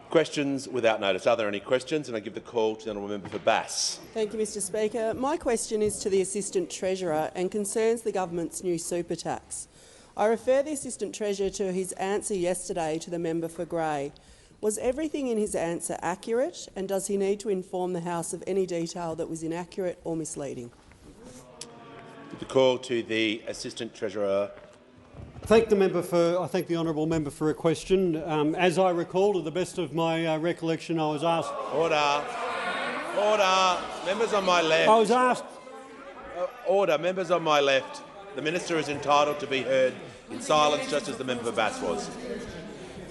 Questions without notice. Are there any questions? And I give the call to the honourable member for Bass. Thank you, Mr Speaker. My question is to the Assistant Treasurer and concerns the government's new super tax. I refer the Assistant Treasurer to his answer yesterday to the member for Grey. Was everything in his answer accurate, and does he need to inform the House of any detail that was inaccurate or misleading? Give the call to the Assistant Treasurer. I thank the honourable member for a question. As I recall, to the best of my recollection, I was asked. Order. Order. Members on my left. I was asked. Order. Members on my left. The minister is entitled to be heard in silence, just as the member for Bass was.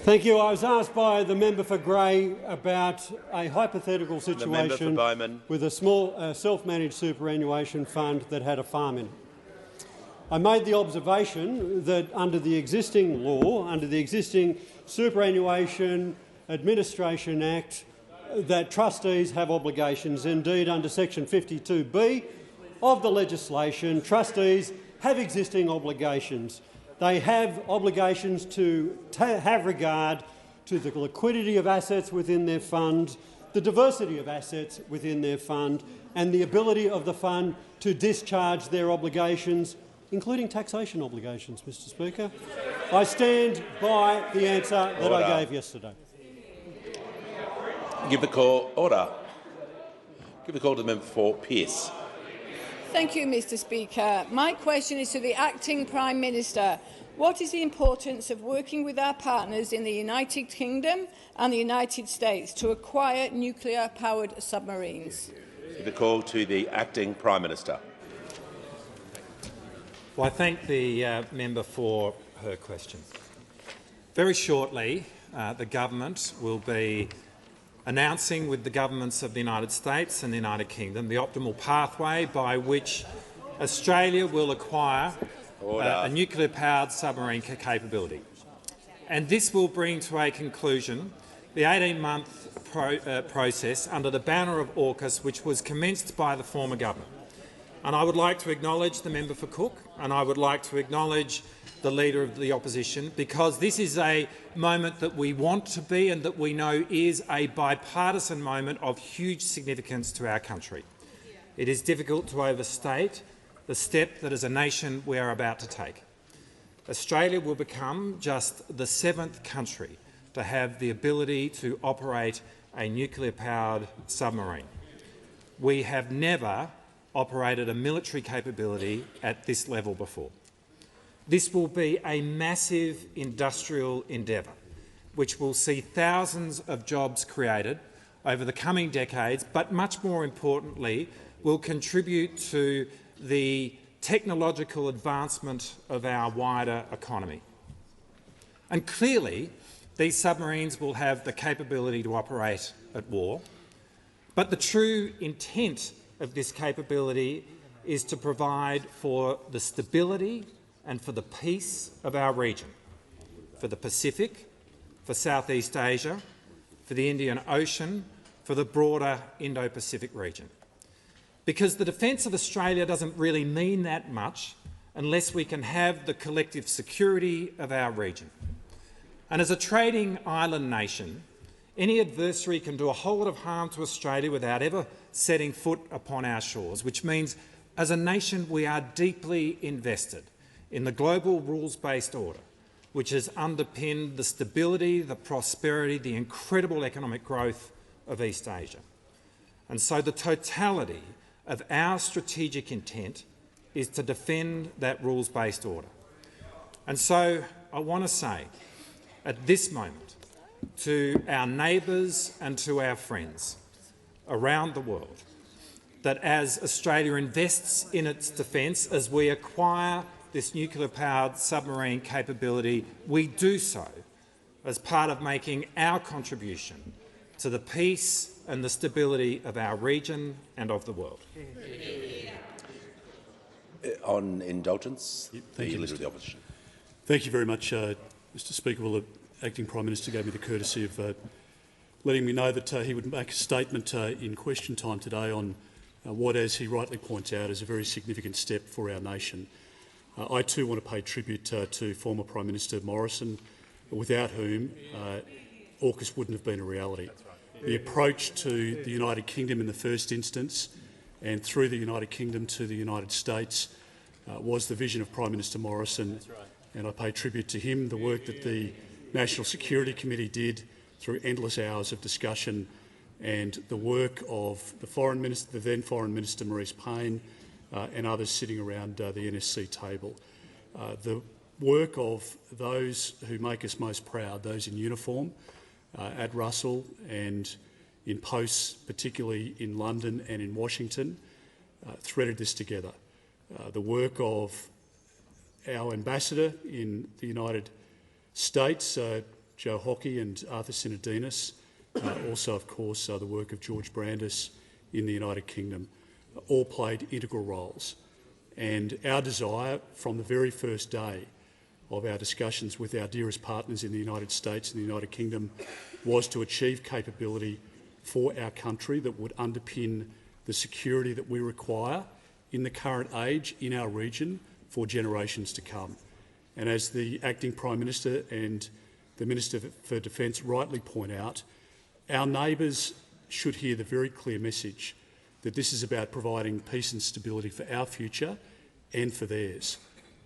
Thank you. I was asked by the member for Grey about a hypothetical situation with a small self-managed superannuation fund that had a farm in it. I made the observation that under the existing law, under the existing Superannuation Administration Act, that trustees have obligations. Indeed, under section 52B of the legislation, trustees have existing obligations. They have obligations to have regard to the liquidity of assets within their fund, the diversity of assets within their fund, and the ability of the fund to discharge their obligations, including taxation obligations, Mr Speaker. I stand by the answer that I gave yesterday. Give the call. Order. Give the call to the member for Pearce. Thank you, Mr Speaker. My question is to the Acting Prime Minister. What is the importance of working with our partners in the United Kingdom and the United States to acquire nuclear-powered submarines? Give the call to the Acting Prime Minister. Well, I thank the member for her question. Very shortly, the government will be announcing with the governments of the United States and the United Kingdom the optimal pathway by which Australia will acquire a nuclear-powered submarine capability. And this will bring to a conclusion the 18-month process under the banner of AUKUS, which was commenced by the former government. And I would like to acknowledge the member for Cook, and I would like to acknowledge the Leader of the Opposition, because this is a moment that we want to be and that we know is a bipartisan moment of huge significance to our country. It is difficult to overstate the step that as a nation we are about to take. Australia will become just the 7th country to have the ability to operate a nuclear-powered submarine. We have never operated a military capability at this level before. This will be a massive industrial endeavour, which will see thousands of jobs created over the coming decades, but much more importantly will contribute to the technological advancement of our wider economy. And clearly, these submarines will have the capability to operate at war, but the true intent of this capability is to provide for the stability and for the peace of our region, for the Pacific, for Southeast Asia, for the Indian Ocean, for the broader Indo-Pacific region. Because the defence of Australia doesn't really mean that much unless we can have the collective security of our region. And as a trading island nation, any adversary can do a whole lot of harm to Australia without ever setting foot upon our shores, which means as a nation we are deeply invested in the global rules-based order, which has underpinned the stability, the prosperity, the incredible economic growth of East Asia. And so the totality of our strategic intent is to defend that rules-based order. And so I want to say at this moment to our neighbours and to our friends around the world that as Australia invests in its defence, as we acquire this nuclear-powered submarine capability, we do so as part of making our contribution to the peace and the stability of our region and of the world. On indulgence, the Leader of the Opposition. Thank you very much, Mr Speaker. Well, the Acting Prime Minister gave me the courtesy of letting me know that he would make a statement in question time today on what, as he rightly points out, is a very significant step for our nation. I too want to pay tribute to former Prime Minister Morrison, without whom AUKUS wouldn't have been a reality. The approach to the United Kingdom in the first instance and through the United Kingdom to the United States was the vision of Prime Minister Morrison, and I pay tribute to him, the work that the National Security Committee did through endless hours of discussion, and the work of the then Foreign Minister Marise Payne and others sitting around the NSC table. The work of those who make us most proud, those in uniform at Russell and in posts, particularly in London and in Washington, threaded this together. The work of our ambassador in the United States, Joe Hockey and Arthur Sinodinos, also, of course, the work of George Brandis in the United Kingdom, all played integral roles. And our desire from the very first day of our discussions with our dearest partners in the United States and the United Kingdom was to achieve capability for our country that would underpin the security that we require in the current age in our region for generations to come. And as the Acting Prime Minister and the Minister for Defence rightly point out, our neighbours should hear the very clear message that this is about providing peace and stability for our future and for theirs.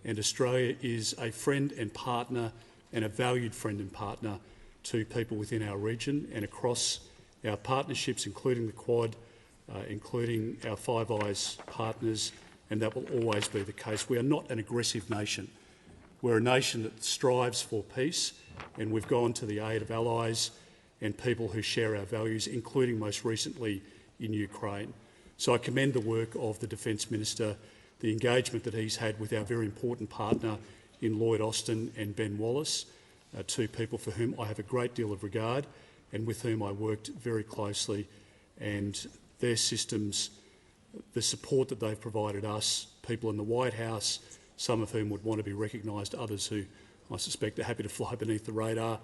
And Australia is a friend and partner, and a valued friend and partner to people within our region and across our partnerships, including the Quad, including our Five Eyes partners, and that will always be the case. We are not an aggressive nation. We're a nation that strives for peace, and we've gone to the aid of allies and people who share our values, including most recently in Ukraine. So I commend the work of the Defence Minister, the engagement that he's had with our very important partner in Lloyd Austin and Ben Wallace, two people for whom I have a great deal of regard and with whom I worked very closely, and their systems, the support that they've provided us, people in the White House, some of whom would want to be recognised, others who I suspect are happy to fly beneath the radar,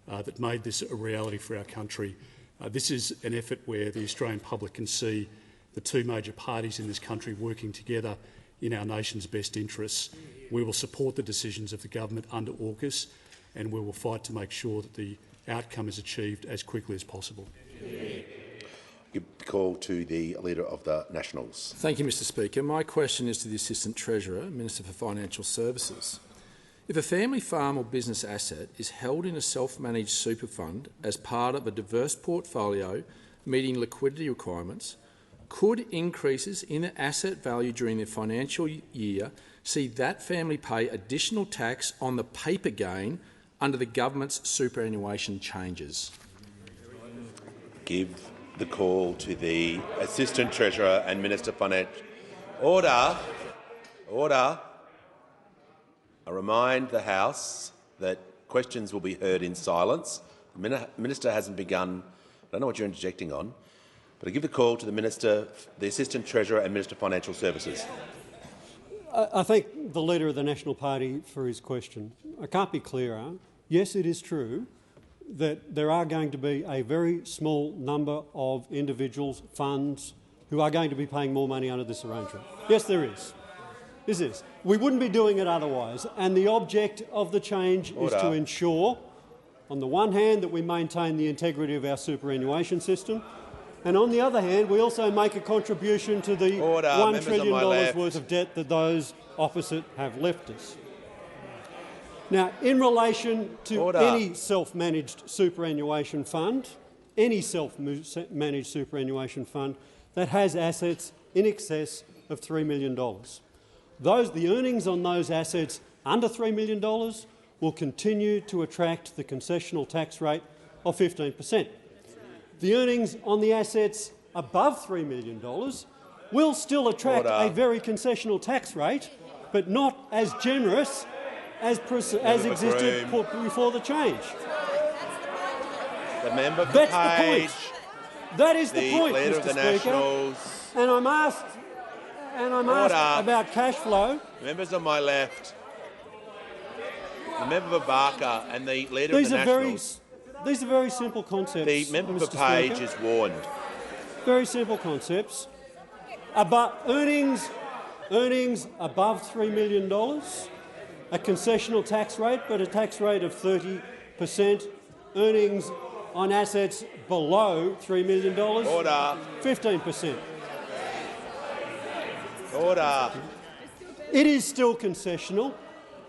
that made this a reality for our country. This is an effort where the Australian public can see the two major parties in this country working together in our nation's best interests. We will support the decisions of the government under AUKUS, and we will fight to make sure that the outcome is achieved as quickly as possible. Give the call to the Leader of the Nationals. Thank you, Mr Speaker. My question is to the Assistant Treasurer, Minister for Financial Services. If a family farm or business asset is held in a self-managed super fund as part of a diverse portfolio meeting liquidity requirements, could increases in the asset value during the financial year see that family pay additional tax on the paper gain under the government's superannuation changes? Give the call to the Assistant Treasurer and Minister for Finance. Order. Order. I remind the House that questions will be heard in silence. The Minister hasn't begun. I don't know what you're interjecting on, but I give the call to the Minister, the Assistant Treasurer and Minister for Financial Services. I thank the Leader of the National Party for his question. I can't be clearer. Yes, it is true that there are going to be a very small number of individuals, funds, who are going to be paying more money under this arrangement. Yes, there is. This is. We wouldn't be doing it otherwise, and the object of the change is to ensure, on the one hand, that we maintain the integrity of our superannuation system, and on the other hand, we also make a contribution to the $1 trillion worth of debt that those opposite have left us. Now, in relation to any self-managed superannuation fund, any self-managed superannuation fund that has assets in excess of $3 million, the earnings on those assets under $3 million will continue to attract the concessional tax rate of 15%. The earnings on the assets above $3 million will still attract a very concessional tax rate, but not as generous as existed before the change. The member for That's Page, the point. That is the point, Leader Mr. of the Speaker. Nationals. And I'm asked about cash flow. Members on my left, the member for Barker and the Leader of the Nationals. These are very simple concepts. The member for Page is warned. Very simple concepts. Earnings above $3 million, a concessional tax rate, but a tax rate of 30%. Earnings on assets below $3 million? Order. 15%. Order. It is still concessional.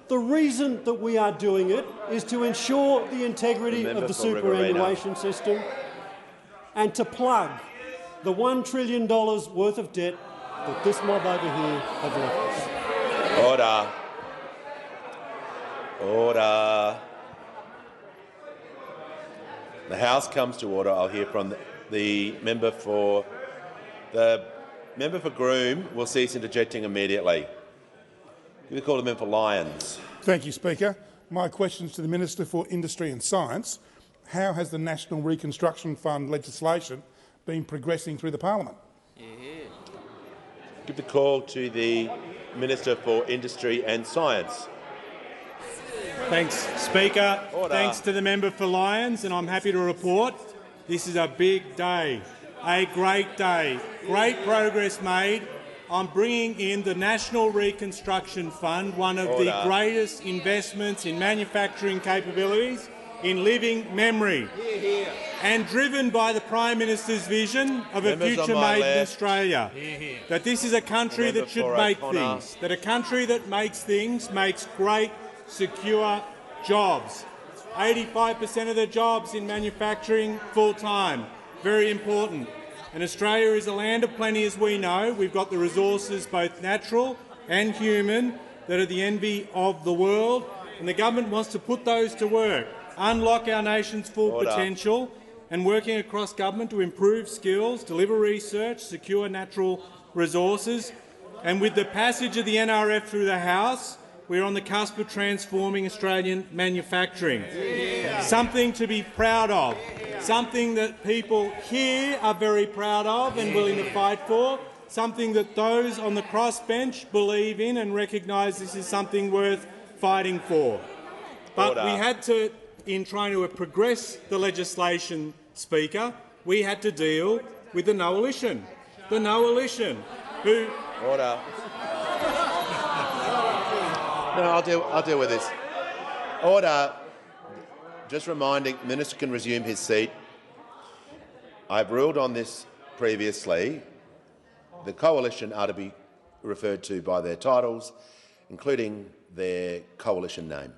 The reason that we are doing it is to ensure the integrity of the superannuation system and to plug the $1 trillion worth of debt that this mob over here have left us. Order. Order. The House comes to order. I'll hear from the member for Groom will cease interjecting immediately. We call the member for Lyons. Thank you, Speaker. My question is to the Minister for Industry and Science. How has the National Reconstruction Fund legislation been progressing through the parliament? Give the call to the Minister for Industry and Science. Thanks, Speaker. Order. Thanks to the member for Lyons, and I'm happy to report this is a big day, a great day. Great progress made on bringing in the National Reconstruction Fund, one of the greatest investments in manufacturing capabilities in living memory, and driven by the Prime Minister's vision of a future made in Australia, that this is a country that should make things, that a country that makes things makes great, secure jobs. 85% of the jobs in manufacturing full-time, very important. And Australia is a land of plenty, as we know. We've got the resources, both natural and human, that are the envy of the world, and the government wants to put those to work, unlock our nation's full potential, and working across government to improve skills, deliver research, secure natural resources. And with the passage of the NRF through the House, we're on the cusp of transforming Australian manufacturing. Something to be proud of, something that people here are very proud of and willing to fight for, something that those on the crossbench believe in and recognise this is something worth fighting for. But we had to, in trying to progress the legislation, Speaker, we had to deal with the Coalition. The Coalition, who... Order. No, I'll deal with this. Order. Just reminding, the Minister can resume his seat. I've ruled on this previously. The Coalition are to be referred to by their titles, including their coalition name.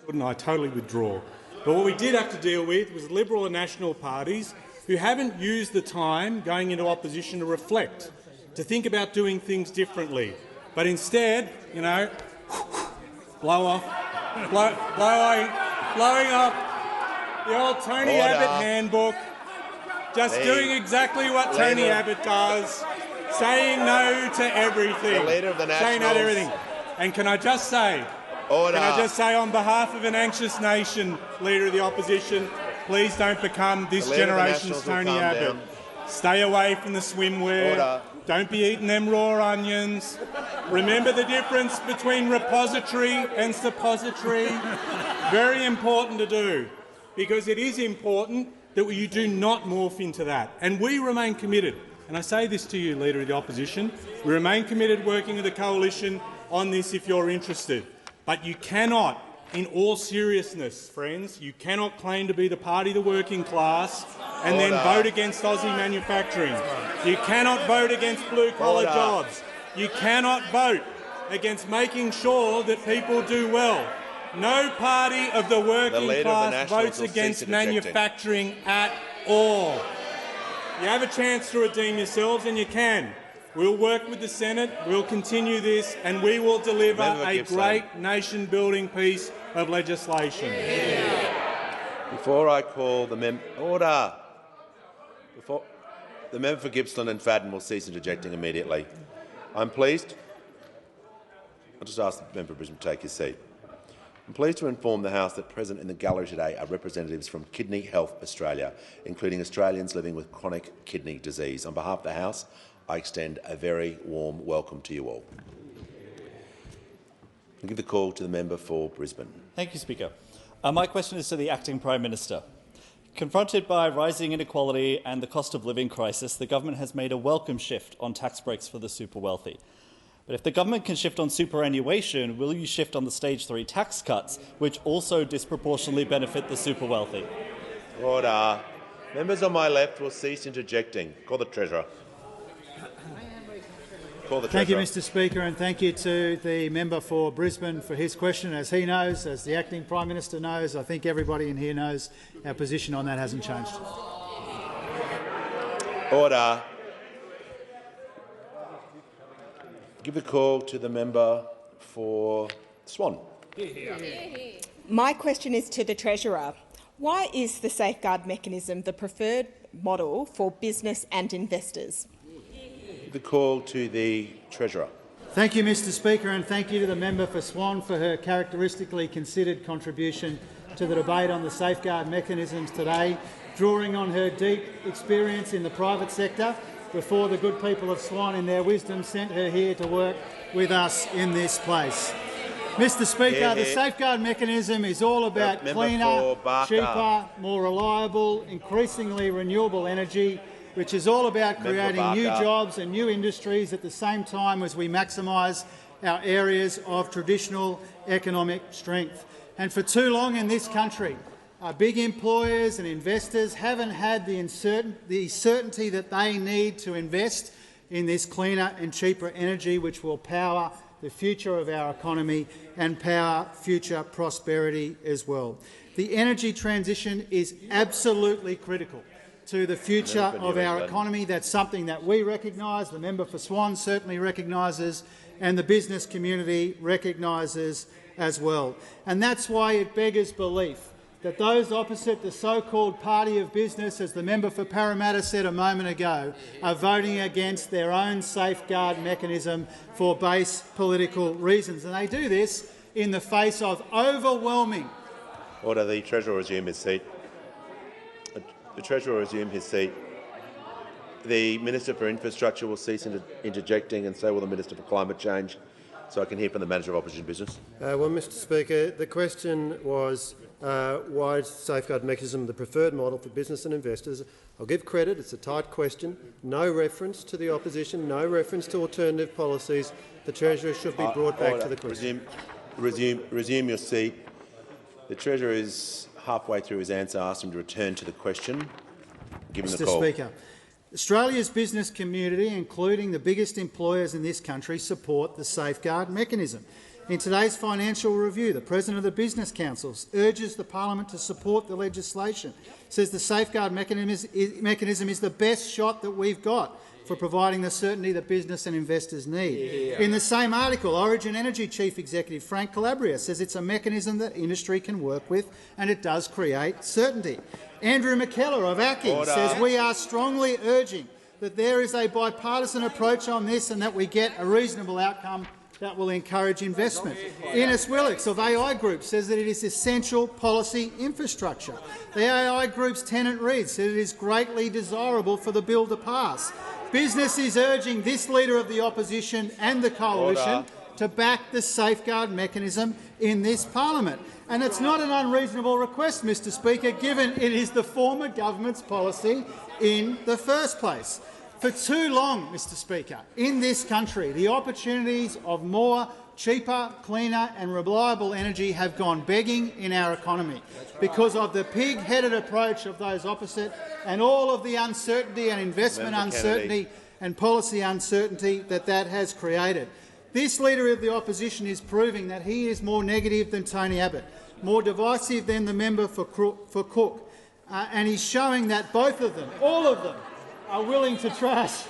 And I totally withdraw. But what we did have to deal with was Liberal and National parties who haven't used the time going into opposition to reflect, to think about doing things differently, but instead, blowing up the old Tony Abbott handbook, just doing exactly what Tony Abbott does, saying no to everything. The Leader of the Nationals. Saying no to everything. And can I just say, on behalf of an anxious nation, Leader of the Opposition, please don't become this generation's Tony Abbott. Stay away from the swimwear. Don't be eating them raw onions. Remember the difference between repository and suppository. Very important to do, because it is important that you do not morph into that. And we remain committed, and I say this to you, Leader of the Opposition, we remain committed working with the Coalition on this if you're interested. But you cannot, in all seriousness, friends, you cannot claim to be the party of the working class and then vote against Aussie manufacturing. You cannot vote against blue-collar jobs. You cannot vote against making sure that people do well. No party of the working class votes against manufacturing at all. You have a chance to redeem yourselves, and you can. We'll work with the Senate, we'll continue this, and we will deliver a great nation-building piece of legislation. Before I call the member... Order! Before the member for Gippsland and Fadden will cease interjecting immediately. I'm pleased... I'll just ask the member for Brisbane to take his seat. I'm pleased to inform the House that present in the gallery today are representatives from Kidney Health Australia, including Australians living with chronic kidney disease. On behalf of the House, I extend a very warm welcome to you all. I'll give the call to the member for Brisbane. Thank you, Speaker. My question is to the Acting Prime Minister. Confronted by rising inequality and the cost of living crisis, the government has made a welcome shift on tax breaks for the super wealthy. But if the government can shift on superannuation, will you shift on the Stage 3 tax cuts, which also disproportionately benefit the super wealthy? Order. Members on my left will cease interjecting. Call the Treasurer. Call the Thank you, Treasurer. Mr Speaker, and thank you to the member for Brisbane for his question. As he knows, as the Acting Prime Minister knows, I think everybody in here knows our position on that hasn't changed. Order. Give the call to the member for Swan. My question is to the Treasurer. Why is the safeguard mechanism the preferred model for business and investors? The call to the Treasurer. Thank you, Mr Speaker, and thank you to the member for Swan for her characteristically considered contribution to the debate on the safeguard mechanisms today, drawing on her deep experience in the private sector before the good people of Swan in their wisdom sent her here to work with us in this place. Mr Speaker, the safeguard mechanism is all about cleaner, cheaper, more reliable, increasingly renewable energy, which is all about creating new jobs and new industries at the same time as we maximise our areas of traditional economic strength. And for too long in this country, our big employers and investors haven't had the certainty that they need to invest in this cleaner and cheaper energy which will power the future of our economy and power future prosperity as well. The energy transition is absolutely critical to the future of our economy. That's something that we recognise, the member for Swan certainly recognises, and the business community recognises as well. And that's why it beggars belief that those opposite the so-called party of business, as the member for Parramatta said a moment ago, are voting against their own safeguard mechanism for base political reasons. And they do this in the face of overwhelming— Order. The Treasurer resume his seat. The Treasurer resume his seat. The Minister for Infrastructure will cease interjecting, and so will the Minister for Climate Change, so I can hear from the Manager of Opposition Business. Well, Mr Speaker, the question was why is the safeguard mechanism the preferred model for business and investors? I'll give credit, it's a tight question. No reference to the opposition, no reference to alternative policies. The Treasurer should be brought back to the question. Resume your seat. The Treasurer is halfway through his answer. Ask him to return to the question. Give him the call. Mr Speaker, Australia's business community, including the biggest employers in this country, support the safeguard mechanism. In today's financial review, the President of the Business Council urges the Parliament to support the legislation, says the safeguard mechanism is the best shot that we've got for providing the certainty that business and investors need. In the same article, Origin Energy Chief Executive Frank Calabria says it's a mechanism that industry can work with and it does create certainty. Andrew McKellar of ACCI says we are strongly urging that there is a bipartisan approach on this and that we get a reasonable outcome that will encourage investment. Innes Willix of AI Group says that it is essential policy infrastructure. The AI Group's Tennant Reid said it is greatly desirable for the bill to pass. Business is urging this Leader of the Opposition and the Coalition to back the safeguard mechanism in this parliament. And it's not an unreasonable request, Mr Speaker, given it is the former government's policy in the first place. For too long, Mr Speaker, in this country, the opportunities of more cheaper, cleaner and reliable energy have gone begging in our economy because of the pig-headed approach of those opposite and all of the uncertainty and investment uncertainty and policy uncertainty that that has created. This Leader of the Opposition is proving that he is more negative than Tony Abbott, more divisive than the member for Cook, and he's showing that both of them, all of them, are willing to trash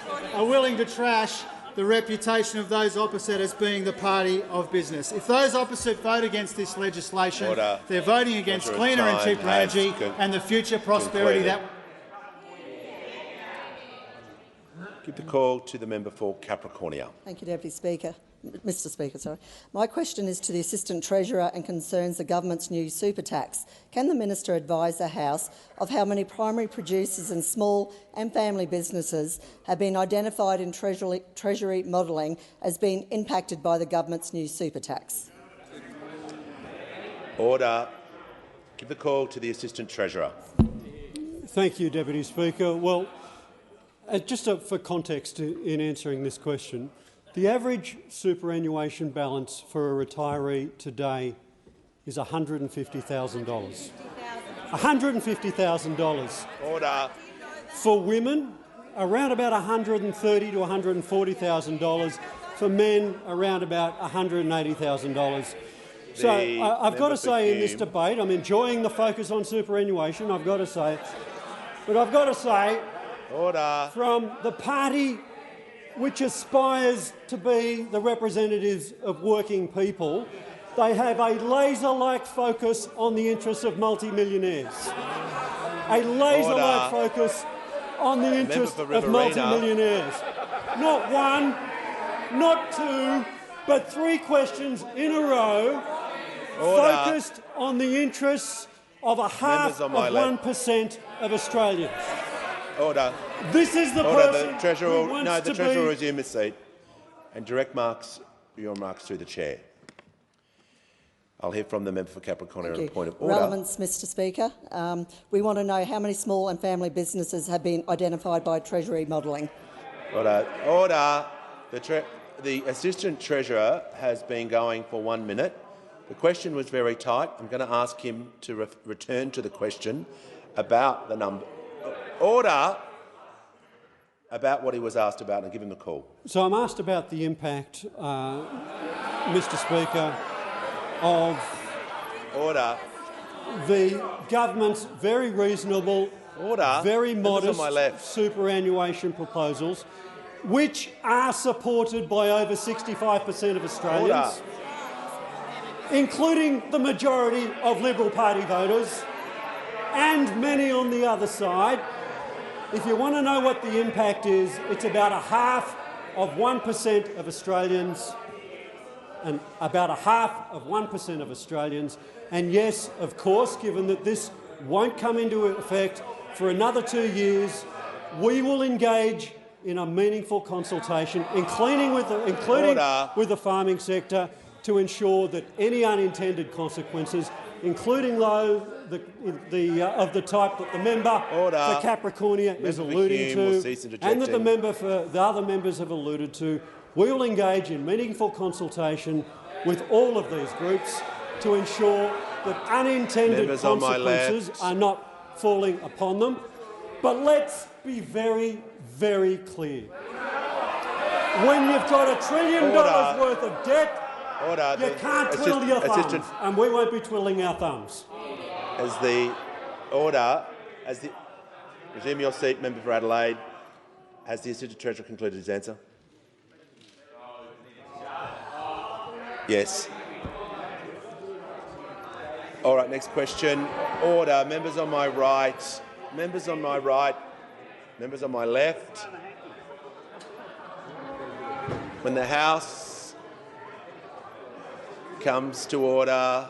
the reputation of those opposite as being the party of business. If those opposite vote against this legislation, they're voting against cleaner and cheaper energy and the future prosperity that— Give the call to the member for Capricornia. Thank you, Deputy Speaker. Mr Speaker, sorry. My question is to the Assistant Treasurer and concerns the government's new super tax. Can the minister advise the House of how many primary producers and small and family businesses have been identified in Treasury modelling as being impacted by the government's new super tax? Order. Give the call to the Assistant Treasurer. Thank you, Deputy Speaker. Well, just for context in answering this question, the average superannuation balance for a retiree today is $150,000. $150,000. Order. For women, around about $130,000 to $140,000. For men, around about $180,000. So I've got to say in this debate, I'm enjoying the focus on superannuation, I've got to say. But I've got to say, order. From the party which aspires to be the representatives of working people, they have a laser-like focus on the interests of multimillionaires. A laser-like focus on the interests of multimillionaires. Not one, not two, but 3 questions in a row focused on the interests of a half of 1% of Australians. Order. This is the person who wants the Treasurer will resume his seat and direct your remarks through the chair. I'll hear from the member for Capricorn on a point of order. Relevance, Mr Speaker. We want to know how many small and family businesses have been identified by Treasury modelling. Order. Order. The Assistant Treasurer has been going for 1 minute. The question was very tight. I'm going to ask him to return to the question about the number. Order. About what he was asked about, and give him the call. So I'm asked about the impact, Mr Speaker, of the government's very reasonable, very modest superannuation proposals, which are supported by over 65% of Australians, including the majority of Liberal Party voters and many on the other side. If you want to know what the impact is, it's about 1% of Australians, and about 1% of Australians. And yes, of course, given that this won't come into effect for another 2 years, we will engage in a meaningful consultation, including with the farming sector, to ensure that any unintended consequences, including of the type that the member for Capricornia is alluding to, and that the other members have alluded to, we will engage in meaningful consultation with all of these groups to ensure that unintended consequences are not falling upon them. But let's be very, very clear. When you've got $1 trillion worth of debt, you can't twiddle your thumbs, and we won't be twiddling our thumbs. Resume your seat, member for Adelaide. Has the Assistant Treasurer concluded his answer? Yes. All right, next question. Order. Members on my right. Members on my right. Members on my left. When the House comes to order, I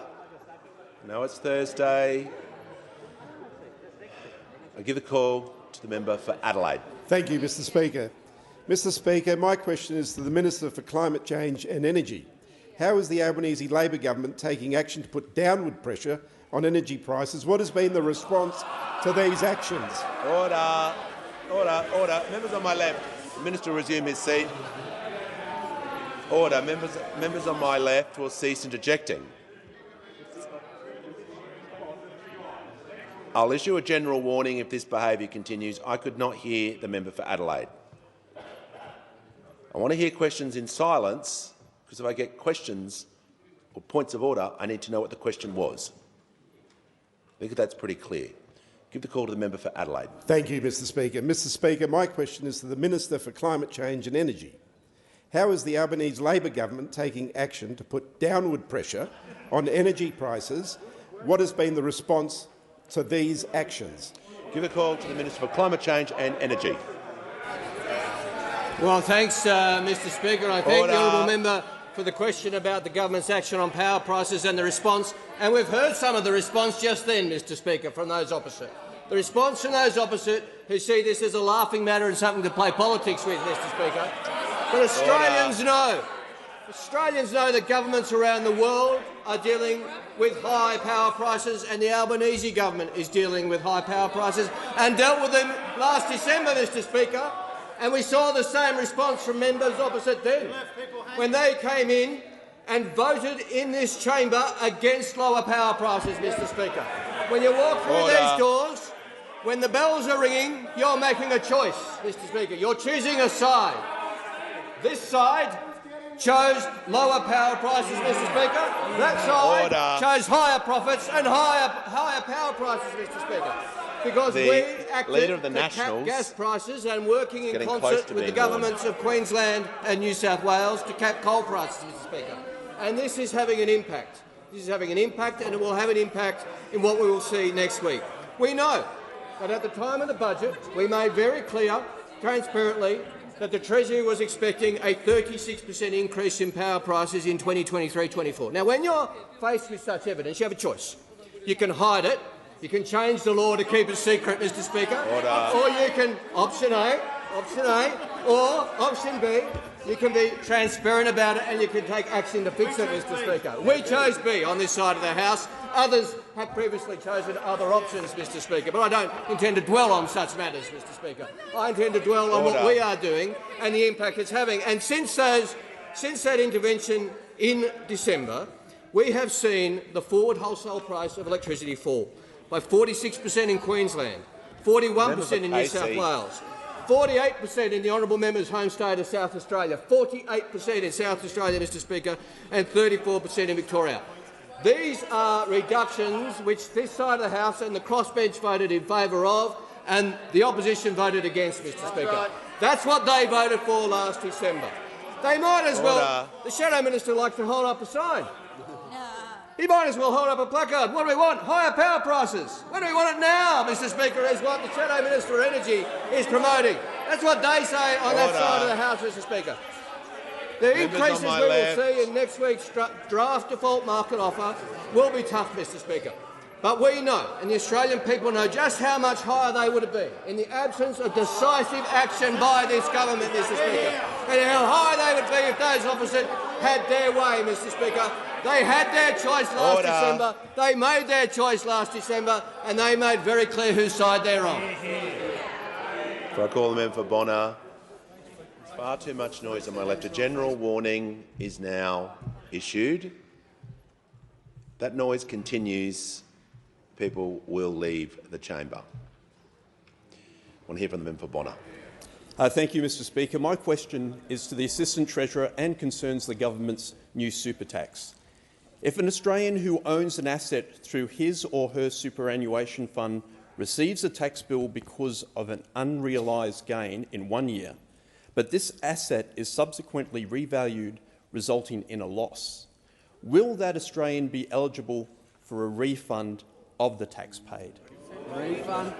know it's Thursday, I give the call to the member for Adelaide. Thank you, Mr Speaker. Mr Speaker, my question is to the Minister for Climate Change and Energy. How is the Albanese Labor government taking action to put downward pressure on energy prices? What has been the response to these actions? Order. Order. Order. Members on my left. The Minister will resume his seat. Order. Members on my left will cease interjecting. I'll issue a general warning if this behaviour continues. I could not hear the member for Adelaide. I want to hear questions in silence, because if I get questions or points of order, I need to know what the question was. I think that's pretty clear. Give the call to the member for Adelaide. Thank you, Mr Speaker. Mr Speaker, my question is to the Minister for Climate Change and Energy. How is the Albanese Labor government taking action to put downward pressure on energy prices? What has been the response to these actions? Give a call to the Minister for Climate Change and Energy. Well, thanks, Mr Speaker. I thank the honourable member for the question about the government's action on power prices and the response. And we've heard some of the response just then, Mr Speaker, from those opposite. The response from those opposite who see this as a laughing matter and something to play politics with, Mr Speaker. But Australians know that governments around the world are dealing with high power prices, and the Albanese government is dealing with high power prices and dealt with them last December, Mr Speaker. And we saw the same response from members opposite then, when they came in and voted in this chamber against lower power prices, Mr Speaker. When you walk through these doors, when the bells are ringing, you're making a choice, Mr Speaker. You're choosing a side. This side chose lower power prices, Mr Speaker. That side chose higher profits and higher power prices, Mr Speaker. Because we acted to cap gas prices and working in concert with the governments of Queensland and New South Wales to cap coal prices, Mr Speaker. And this is having an impact. This is having an impact, and it will have an impact in what we will see next week. We know that at the time of the budget, we made very clear, transparently, that the Treasury was expecting a 36% increase in power prices in 2023-24. Now, when you're faced with such evidence, you have a choice. You can hide it. You can change the law to keep it secret, Mr Speaker. Or you can, option A, or option B, you can be transparent about it and you can take action to fix it, Mr Speaker. We chose B on this side of the House. Others have previously chosen other options, Mr Speaker, but I don't intend to dwell on such matters, Mr Speaker. I intend to dwell on what we are doing and the impact it's having. And since that intervention in December, we have seen the forward wholesale price of electricity fall by 46% in Queensland, 41% in New South Wales, 48% in the honourable member's home state of South Australia, 48% in South Australia, Mr Speaker, and 34% in Victoria. These are reductions which this side of the House and the crossbench voted in favour of, and the opposition voted against, Mr Speaker. That's what they voted for last December. They might as well. The Shadow Minister likes to hold up a sign. He might as well hold up a placard. What do we want? Higher power prices. When do we want it now, Mr Speaker, is what the Shadow Minister for Energy is promoting. That's what they say on that side of the House, Mr Speaker. The increases we will see in next week's draft default market offer will be tough, Mr Speaker. But we know, and the Australian people know, just how much higher they would have been in the absence of decisive action by this government, Mr Speaker, and how high they would be if those opposite had their way, Mr Speaker. They had their choice last December, they made their choice last December, and they made very clear whose side they're on. Before I call the member for Bonner, there's far too much noise on my left. A general warning is now issued. That noise continues, people will leave the chamber. I want to hear from the member for Bonner. Thank you, Mr Speaker. My question is to the Assistant Treasurer and concerns the government's new super tax. If an Australian who owns an asset through his or her superannuation fund receives a tax bill because of an unrealised gain in 1 year, but this asset is subsequently revalued, resulting in a loss, will that Australian be eligible for a refund of the tax paid? Refund.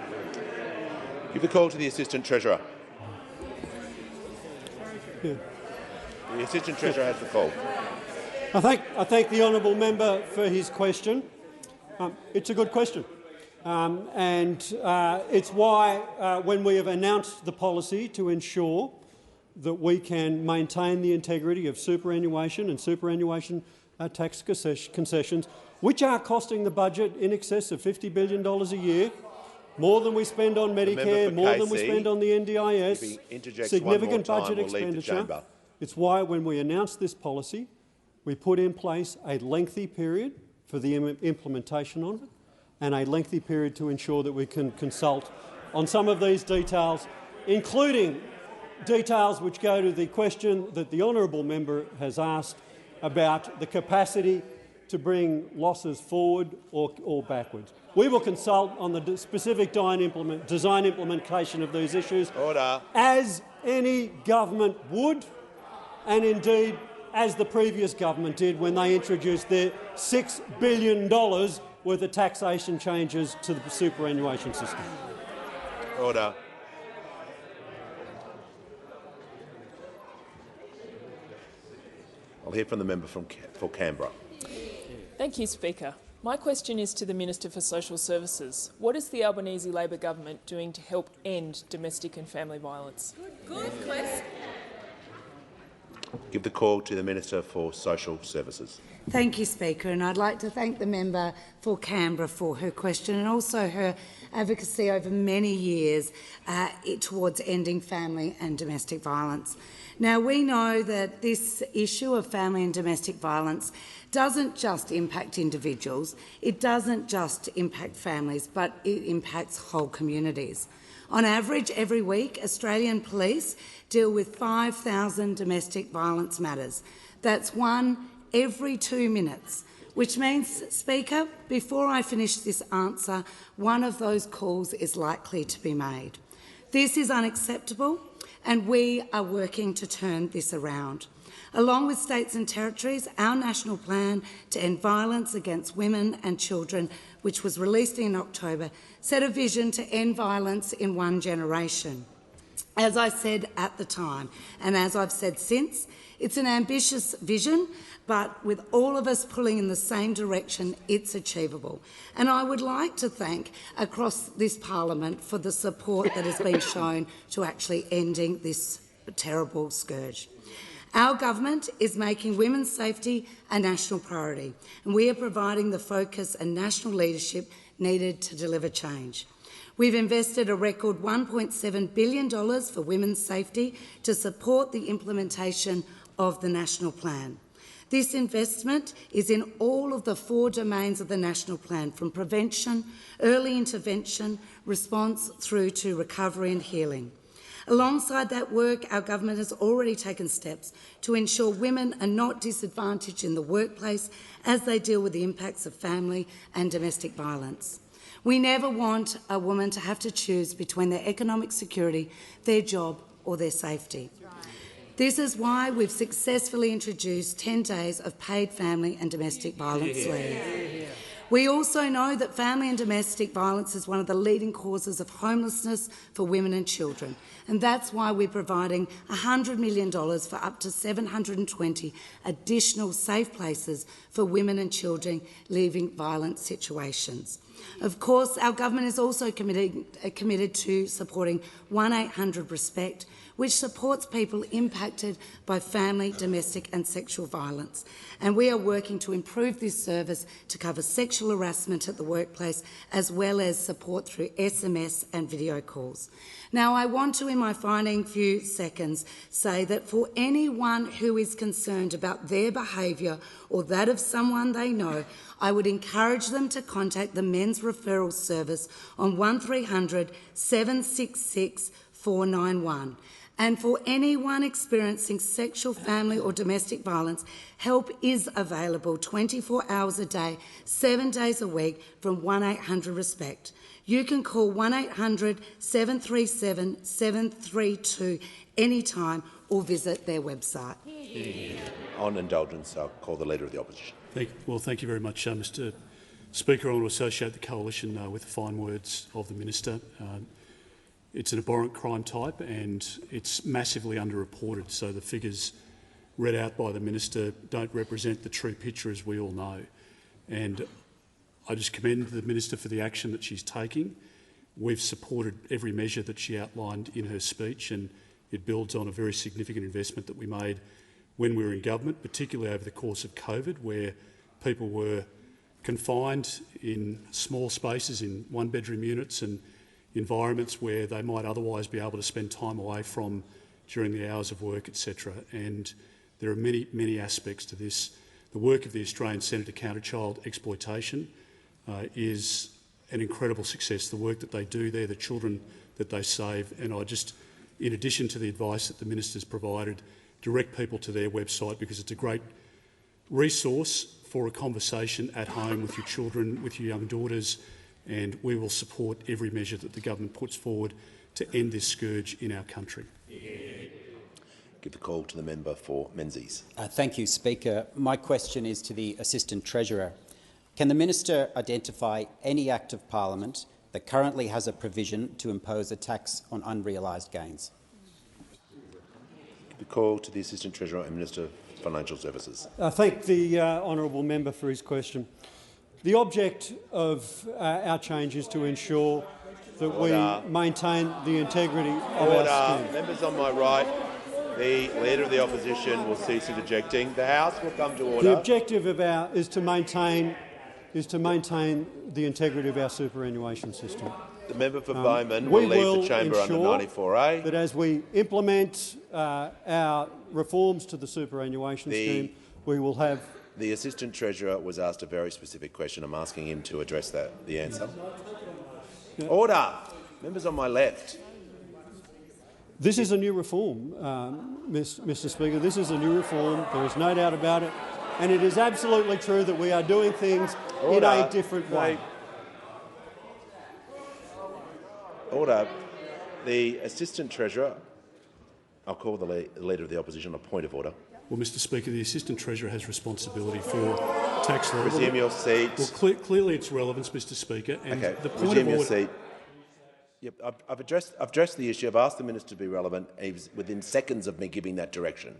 Give the call to the Assistant Treasurer. Yeah. The Assistant Treasurer has the call. I thank the honourable member for his question. It's a good question. It's why, when we have announced the policy to ensure that we can maintain the integrity of superannuation and superannuation tax concessions, which are costing the budget in excess of $50 billion a year, more than we spend on Medicare, more than we spend on the NDIS, significant budget expenditure. It's why, when we announced this policy, we put in place a lengthy period for the implementation of it and a lengthy period to ensure that we can consult on some of these details, including details which go to the question that the honourable member has asked about the capacity to bring losses forward or backwards. We will consult on the specific design implementation of these issues, as any government would, and indeed as the previous government did when they introduced their $6 billion worth of taxation changes to the superannuation system. Order. I'll hear from the member for Canberra. Thank you, Speaker. My question is to the Minister for Social Services. What is the Albanese Labor government doing to help end domestic and family violence? Good question. Give the call to the Minister for Social Services. Thank you, Speaker, and I'd like to thank the member for Canberra for her question and also her advocacy over many years towards ending family and domestic violence. Now, we know that this issue of family and domestic violence doesn't just impact individuals, it doesn't just impact families, but it impacts whole communities. On average, every week, Australian police deal with 5,000 domestic violence matters. That's one every 2 minutes, which means, Speaker, before I finish this answer, one of those calls is likely to be made. This is unacceptable, and we are working to turn this around. Along with states and territories, our national plan to end violence against women and children, which was released in October, set a vision to end violence in one generation. As I said at the time, and as I've said since, it's an ambitious vision, but with all of us pulling in the same direction, it's achievable. And I would like to thank across this parliament for the support that has been shown to actually ending this terrible scourge. Our government is making women's safety a national priority, and we are providing the focus and national leadership needed to deliver change. We've invested a record $1.7 billion for women's safety to support the implementation of the national plan. This investment is in all of the 4 domains of the national plan, from prevention, early intervention, response through to recovery and healing. Alongside that work, our government has already taken steps to ensure women are not disadvantaged in the workplace as they deal with the impacts of family and domestic violence. We never want a woman to have to choose between their economic security, their job or their safety. This is why we've successfully introduced 10 days of paid family and domestic violence leave. We also know that family and domestic violence is one of the leading causes of homelessness for women and children, and that's why we're providing $100 million for up to 720 additional safe places for women and children leaving violent situations. Of course, our government is also committed to supporting 1-800-RESPECT, which supports people impacted by family, domestic and sexual violence. And we are working to improve this service to cover sexual harassment at the workplace, as well as support through SMS and video calls. Now, I want to, in my final few seconds, say that for anyone who is concerned about their behaviour or that of someone they know, I would encourage them to contact the Men's Referral Service on 1300 766 491. And for anyone experiencing sexual, family or domestic violence, help is available 24 hours a day, 7 days a week from 1-800-RESPECT. You can call 1-800-737-732 anytime or visit their website. On indulgence, I'll call the Leader of the Opposition. Thank you very much, Mr Speaker. I want to associate the coalition with the fine words of the Minister. It's an abhorrent crime type and it's massively underreported, so the figures read out by the Minister don't represent the true picture, as we all know. And I just commend the Minister for the action that she's taking. We've supported every measure that she outlined in her speech, and it builds on a very significant investment that we made when we were in government, particularly over the course of COVID, where people were confined in small spaces in one-bedroom units and environments where they might otherwise be able to spend time away from during the hours of work, etc. And there are many, many aspects to this. The work of the Australian Centre to Counter Child Exploitation is an incredible success. The work that they do there, the children that they save, and I just, in addition to the advice that the Minister's provided, direct people to their website because it's a great resource for a conversation at home with your children, with your young daughters, and we will support every measure that the government puts forward to end this scourge in our country. Give the call to the member for Menzies. Thank you, Speaker. My question is to the Assistant Treasurer. Can the Minister identify any Act of Parliament that currently has a provision to impose a tax on unrealised gains? Give the call to the Assistant Treasurer and Minister for Financial Services. I thank the honourable member for his question. The object of our change is to ensure that we maintain the integrity of our scheme. Members on my right. The Leader of the Opposition will cease interjecting. The House will come to order. The objective is to maintain the integrity of our superannuation system. The member for Bowman will leave the chamber under 94A. That as we implement our reforms to the superannuation scheme, we will have. The Assistant Treasurer was asked a very specific question. I'm asking him to address the answer. Order. Members on my left. This is a new reform, Mr. Speaker. This is a new reform. There is no doubt about it. And it is absolutely true that we are doing things in a different way. Order. The Assistant Treasurer. I'll call the Leader of the Opposition a point of order. Well, Mr. Speaker, the Assistant Treasurer has responsibility for tax law. Resume your seat. Well, clearly its relevance, Mr. Speaker. And okay. The point Resume of your seat. Yep, I've addressed the issue. I've asked the minister to be relevant. He's within seconds of me giving that direction.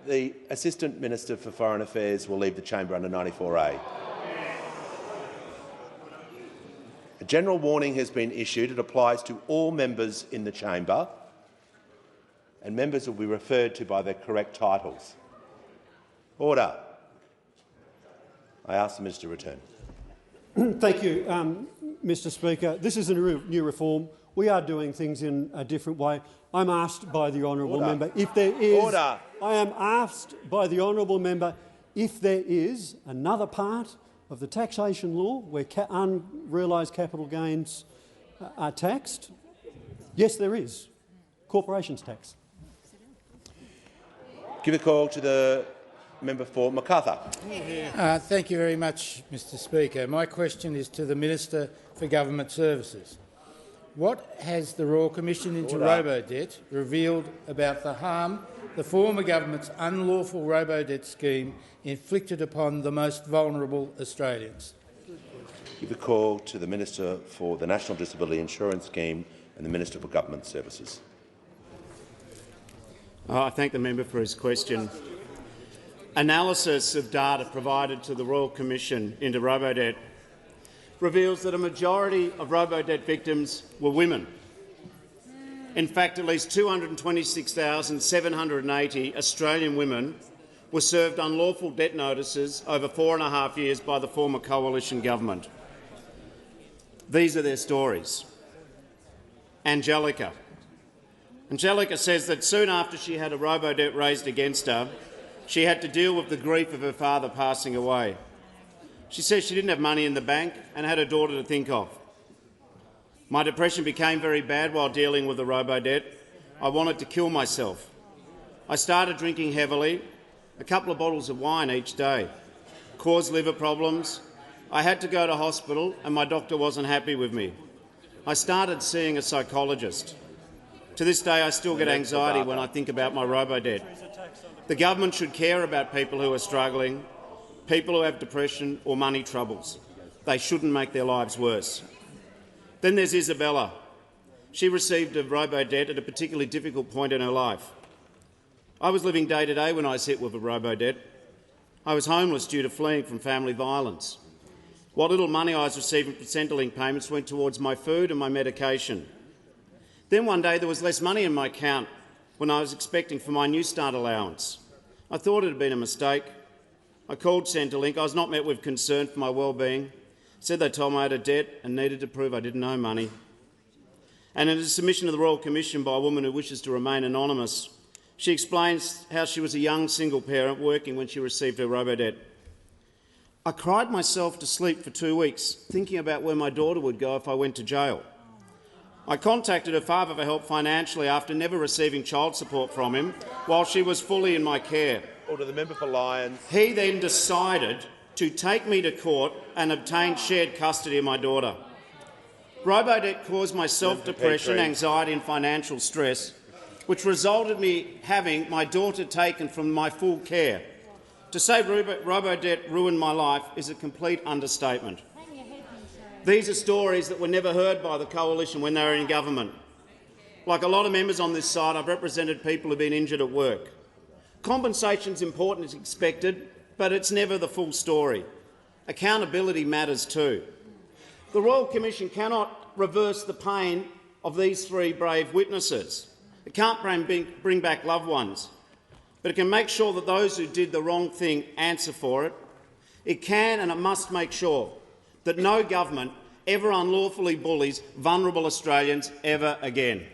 The Assistant Minister for Foreign Affairs will leave the chamber under 94A. A general warning has been issued. It applies to all members in the chamber, and members will be referred to by their correct titles. Order. I ask the minister to return. Thank you, Mr. Speaker. This is a new reform. We are doing things in a different way. I'm asked by the honourable member if there is. Order. I am asked by the honourable member if there is another part of the taxation law where unrealised capital gains are taxed. Yes, there is. Corporations tax. Give a call to the member for Macarthur. Thank you very much, Mr. Speaker. My question is to the Minister for Government Services. What has the Royal Commission into Robodebt revealed about the harm the former government's unlawful Robodebt scheme inflicted upon the most vulnerable Australians? Give a call to the Minister for the National Disability Insurance Scheme and the Minister for Government Services. I thank the member for his question. Analysis of data provided to the Royal Commission into Robodebt reveals that a majority of Robodebt victims were women. In fact, at least 226,780 Australian women were served unlawful debt notices over 4.5 years by the former coalition government. These are their stories. Angelica. Angelica says that soon after she had a Robodebt raised against her, she had to deal with the grief of her father passing away. She says she didn't have money in the bank and had a daughter to think of. My depression became very bad while dealing with the Robodebt. I wanted to kill myself. I started drinking heavily, a couple of bottles of wine each day. Caused liver problems. I had to go to hospital and my doctor wasn't happy with me. I started seeing a psychologist. To this day I still get anxiety when I think about my Robodebt. The government should care about people who are struggling, people who have depression or money troubles. They shouldn't make their lives worse. Then there's Isabella. She received a Robodebt at a particularly difficult point in her life. I was living day to day when I was hit with a Robodebt. I was homeless due to fleeing from family violence. What little money I was receiving from Centrelink payments went towards my food and my medication. Then one day there was less money in my account when I was expecting for my New Start allowance. I thought it had been a mistake. I called Centrelink. I was not met with concern for my well-being. Said they told me I had a debt and needed to prove I didn't owe money. And in a submission to the Royal Commission by a woman who wishes to remain anonymous, she explains how she was a young single parent working when she received her Robodebt. I cried myself to sleep for 2 weeks, thinking about where my daughter would go if I went to jail. I contacted her father for help financially after never receiving child support from him while she was fully in my care. Order the member for Lyons. He then decided to take me to court and obtain shared custody of my daughter. Robodebt caused my self-depression, anxiety and financial stress, which resulted in me having my daughter taken from my full care. To say Robodebt ruined my life is a complete understatement. These are stories that were never heard by the coalition when they were in government. Like a lot of members on this side, I've represented people who have been injured at work. Compensation is important as expected, but it's never the full story. Accountability matters too. The Royal Commission cannot reverse the pain of these 3 brave witnesses. It can't bring back loved ones, but it can make sure that those who did the wrong thing answer for it. It can and it must make sure that no government ever unlawfully bullies vulnerable Australians ever again.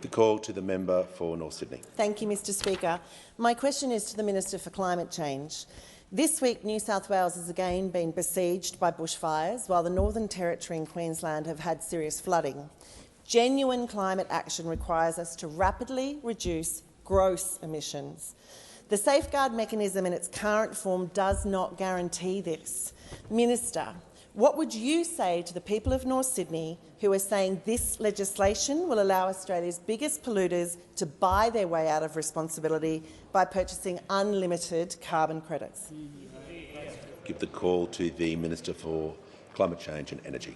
The call to the member for North Sydney. Thank you, Mr Speaker. My question is to the Minister for Climate Change. This week, New South Wales has again been besieged by bushfires, while the Northern Territory and Queensland have had serious flooding. Genuine climate action requires us to rapidly reduce gross emissions. The safeguard mechanism in its current form does not guarantee this. Minister, what would you say to the people of North Sydney who are saying this legislation will allow Australia's biggest polluters to buy their way out of responsibility by purchasing unlimited carbon credits? Give the call to the Minister for Climate Change and Energy.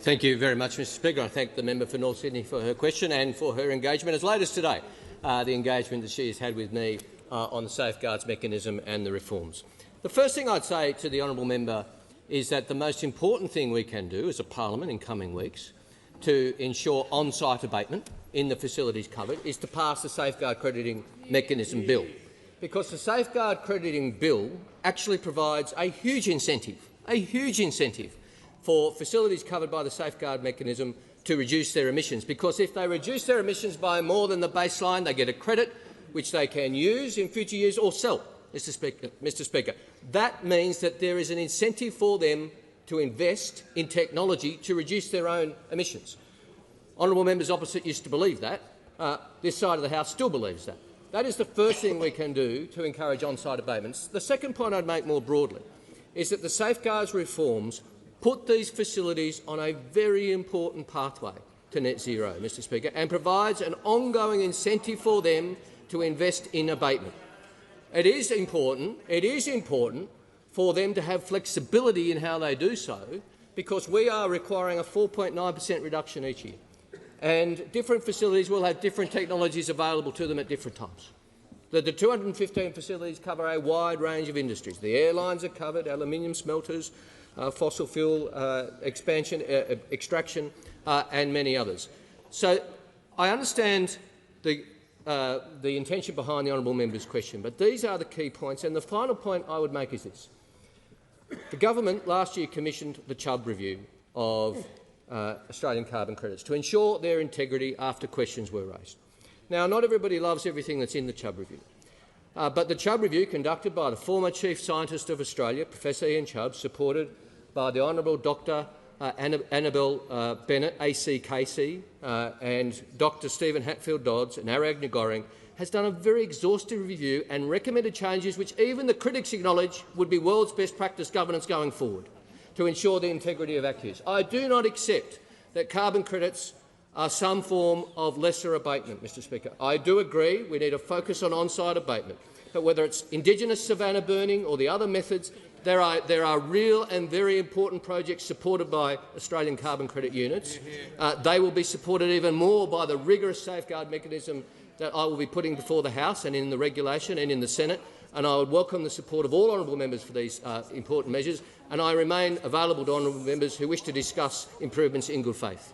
Thank you very much, Mr Speaker. I thank the member for North Sydney for her question and for her engagement, as late as today, the engagement that she has had with me on the safeguards mechanism and the reforms. The first thing I'd say to the honourable member is that the most important thing we can do as a parliament in coming weeks to ensure on-site abatement in the facilities covered is to pass the safeguard crediting mechanism bill, because the safeguard crediting bill actually provides a huge incentive for facilities covered by the safeguard mechanism to reduce their emissions, because if they reduce their emissions by more than the baseline, they get a credit which they can use in future years or sell. Mr Speaker, that means that there is an incentive for them to invest in technology to reduce their own emissions. Honourable members opposite used to believe that. This side of the House still believes that. That is the first thing we can do to encourage on-site abatements. The second point I'd make more broadly is that the safeguards reforms put these facilities on a very important pathway to net zero, Mr Speaker, and provides an ongoing incentive for them to invest in abatement. It is important for them to have flexibility in how they do so, because we are requiring a 4.9% reduction each year, and different facilities will have different technologies available to them at different times. The 215 facilities cover a wide range of industries. The airlines are covered, aluminium smelters, fossil fuel extraction, and many others. So I understand the intention behind the honourable member's question, but these are the key points. And the final point I would make is this. The government last year commissioned the Chubb review of Australian carbon credits to ensure their integrity after questions were raised. Now, not everybody loves everything that's in the Chubb review, but the Chubb review, conducted by the former Chief Scientist of Australia, Professor Ian Chubb, supported by the Honourable Dr Annabel Bennett, ACKC, and Dr Stephen Hatfield-Dodds and Arag Nagoring, has done a very exhaustive review and recommended changes which even the critics acknowledge would be world's best practice governance going forward to ensure the integrity of ACCUs. I do not accept that carbon credits are some form of lesser abatement, Mr Speaker. I do agree we need a focus on on-site abatement, but whether it's Indigenous savanna burning or the other methods, there are real and very important projects supported by Australian carbon credit units. They will be supported even more by the rigorous safeguard mechanism that I will be putting before the House and in the regulation and in the Senate, and I would welcome the support of all honourable members for these important measures, and I remain available to honourable members who wish to discuss improvements in good faith.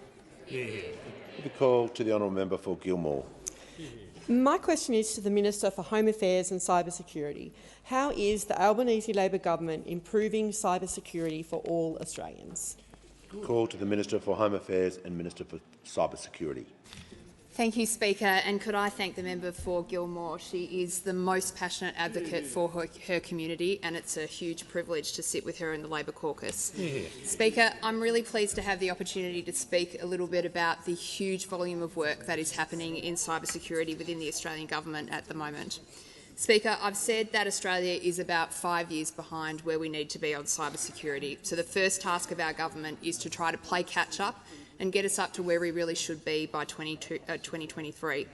The call to the honourable member for Gilmore. My question is to the Minister for Home Affairs and Cyber Security. How is the Albanese Labor government improving cyber security for all Australians? Call to the Minister for Home Affairs and Minister for Cyber Security. Thank you, Speaker, and could I thank the member for Gilmore. She is the most passionate advocate for her community, and it's a huge privilege to sit with her in the Labor caucus. Speaker, I'm really pleased to have the opportunity to speak a little bit about the huge volume of work that is happening in cybersecurity within the Australian government at the moment. Speaker, I've said that Australia is about 5 years behind where we need to be on cybersecurity, so the first task of our government is to try to play catch-up and get us up to where we really should be by 2023.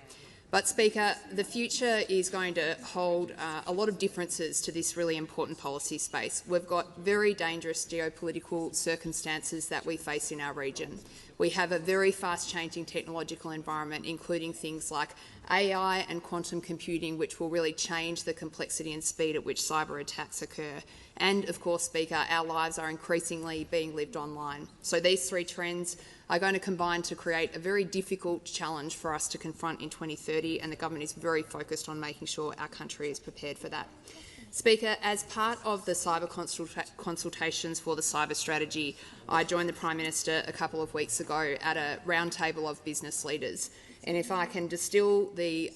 But, Speaker, the future is going to hold a lot of differences to this really important policy space. We've got very dangerous geopolitical circumstances that we face in our region. We have a very fast-changing technological environment, including things like AI and quantum computing, which will really change the complexity and speed at which cyber attacks occur. And, of course, Speaker, our lives are increasingly being lived online. So these three trends are going to combine to create a very difficult challenge for us to confront in 2030, and the government is very focused on making sure our country is prepared for that. Speaker, as part of the cyber consultations for the cyber strategy, I joined the Prime Minister a couple of weeks ago at a roundtable of business leaders. And if I can distill the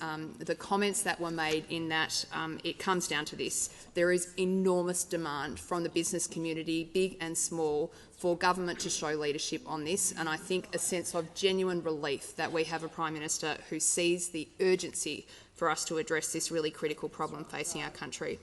comments that were made in that, it comes down to this. There is enormous demand from the business community, big and small, for government to show leadership on this, and I think a sense of genuine relief that we have a Prime Minister who sees the urgency for us to address this really critical problem facing our country.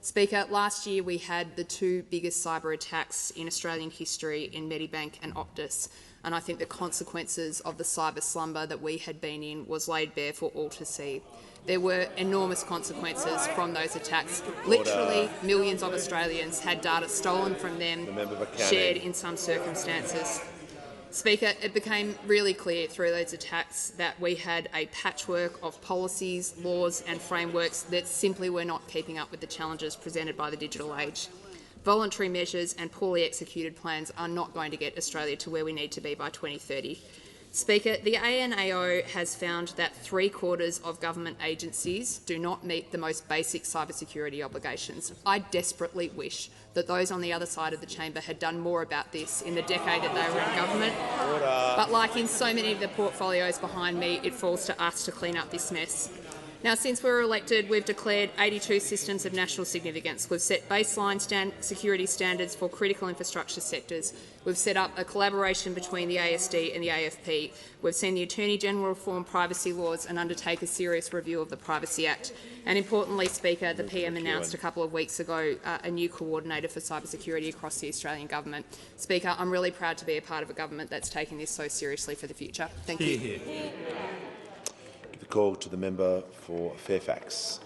Speaker, last year we had the two biggest cyber attacks in Australian history in Medibank and Optus, and I think the consequences of the cyber slumber that we had been in was laid bare for all to see. There were enormous consequences from those attacks. Literally, millions of Australians had data stolen from them, shared in some circumstances. Speaker, it became really clear through those attacks that we had a patchwork of policies, laws and frameworks that simply were not keeping up with the challenges presented by the digital age. Voluntary measures and poorly executed plans are not going to get Australia to where we need to be by 2030. Speaker, the ANAO has found that 3/4 of government agencies do not meet the most basic cybersecurity obligations. I desperately wish that those on the other side of the chamber had done more about this in the decade that they were in government. But like in so many of the portfolios behind me, it falls to us to clean up this mess. Now, since we were elected, we've declared 82 systems of national significance. We've set baseline security standards for critical infrastructure sectors. We've set up a collaboration between the ASD and the AFP. We've seen the Attorney-General reform privacy laws and undertake a serious review of the Privacy Act. And importantly, Speaker, the PM announced a couple of weeks ago a new coordinator for cybersecurity across the Australian government. Speaker, I'm really proud to be a part of a government that's taking this so seriously for the future. Thank you. The call to the member for Fairfax.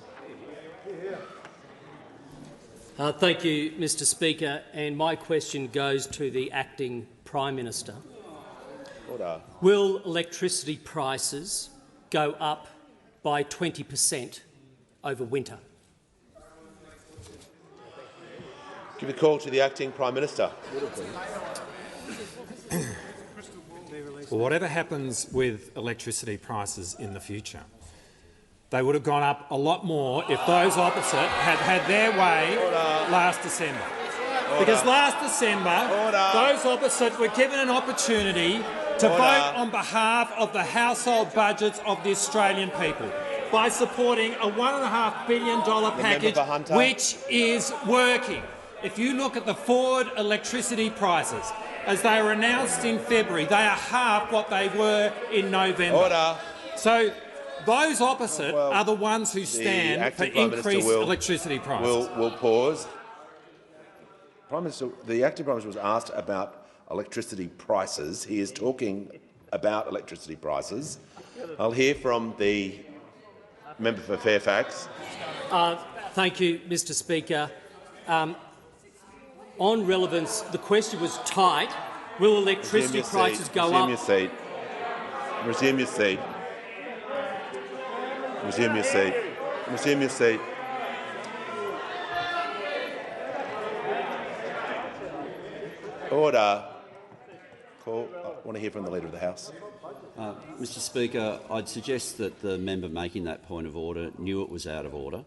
Thank you, Mr Speaker, and my question goes to the Acting Prime Minister. Order. Will electricity prices go up by 20% over winter? Give the call to the Acting Prime Minister. Well, whatever happens with electricity prices in the future, they would have gone up a lot more if those opposite had had their way last December. Because last December, those opposite were given an opportunity to vote on behalf of the household budgets of the Australian people by supporting a $1.5 billion package, which is working. If you look at the forward electricity prices, as they were announced in February, they are half what they were in November. So those opposite are the ones who stand for increased electricity prices. We'll pause. Prime Minister, the Acting Prime Minister was asked about electricity prices. He is talking about electricity prices. I'll hear from the member for Fairfax. Thank you, Mr Speaker. On relevance, the question was tight. Will electricity prices go up? Resume your seat. Resume your seat. Resume your seat. Resume your seat. Order. Call. I want to hear from the Leader of the House. Mr Speaker, I'd suggest that the member making that point of order knew it was out of order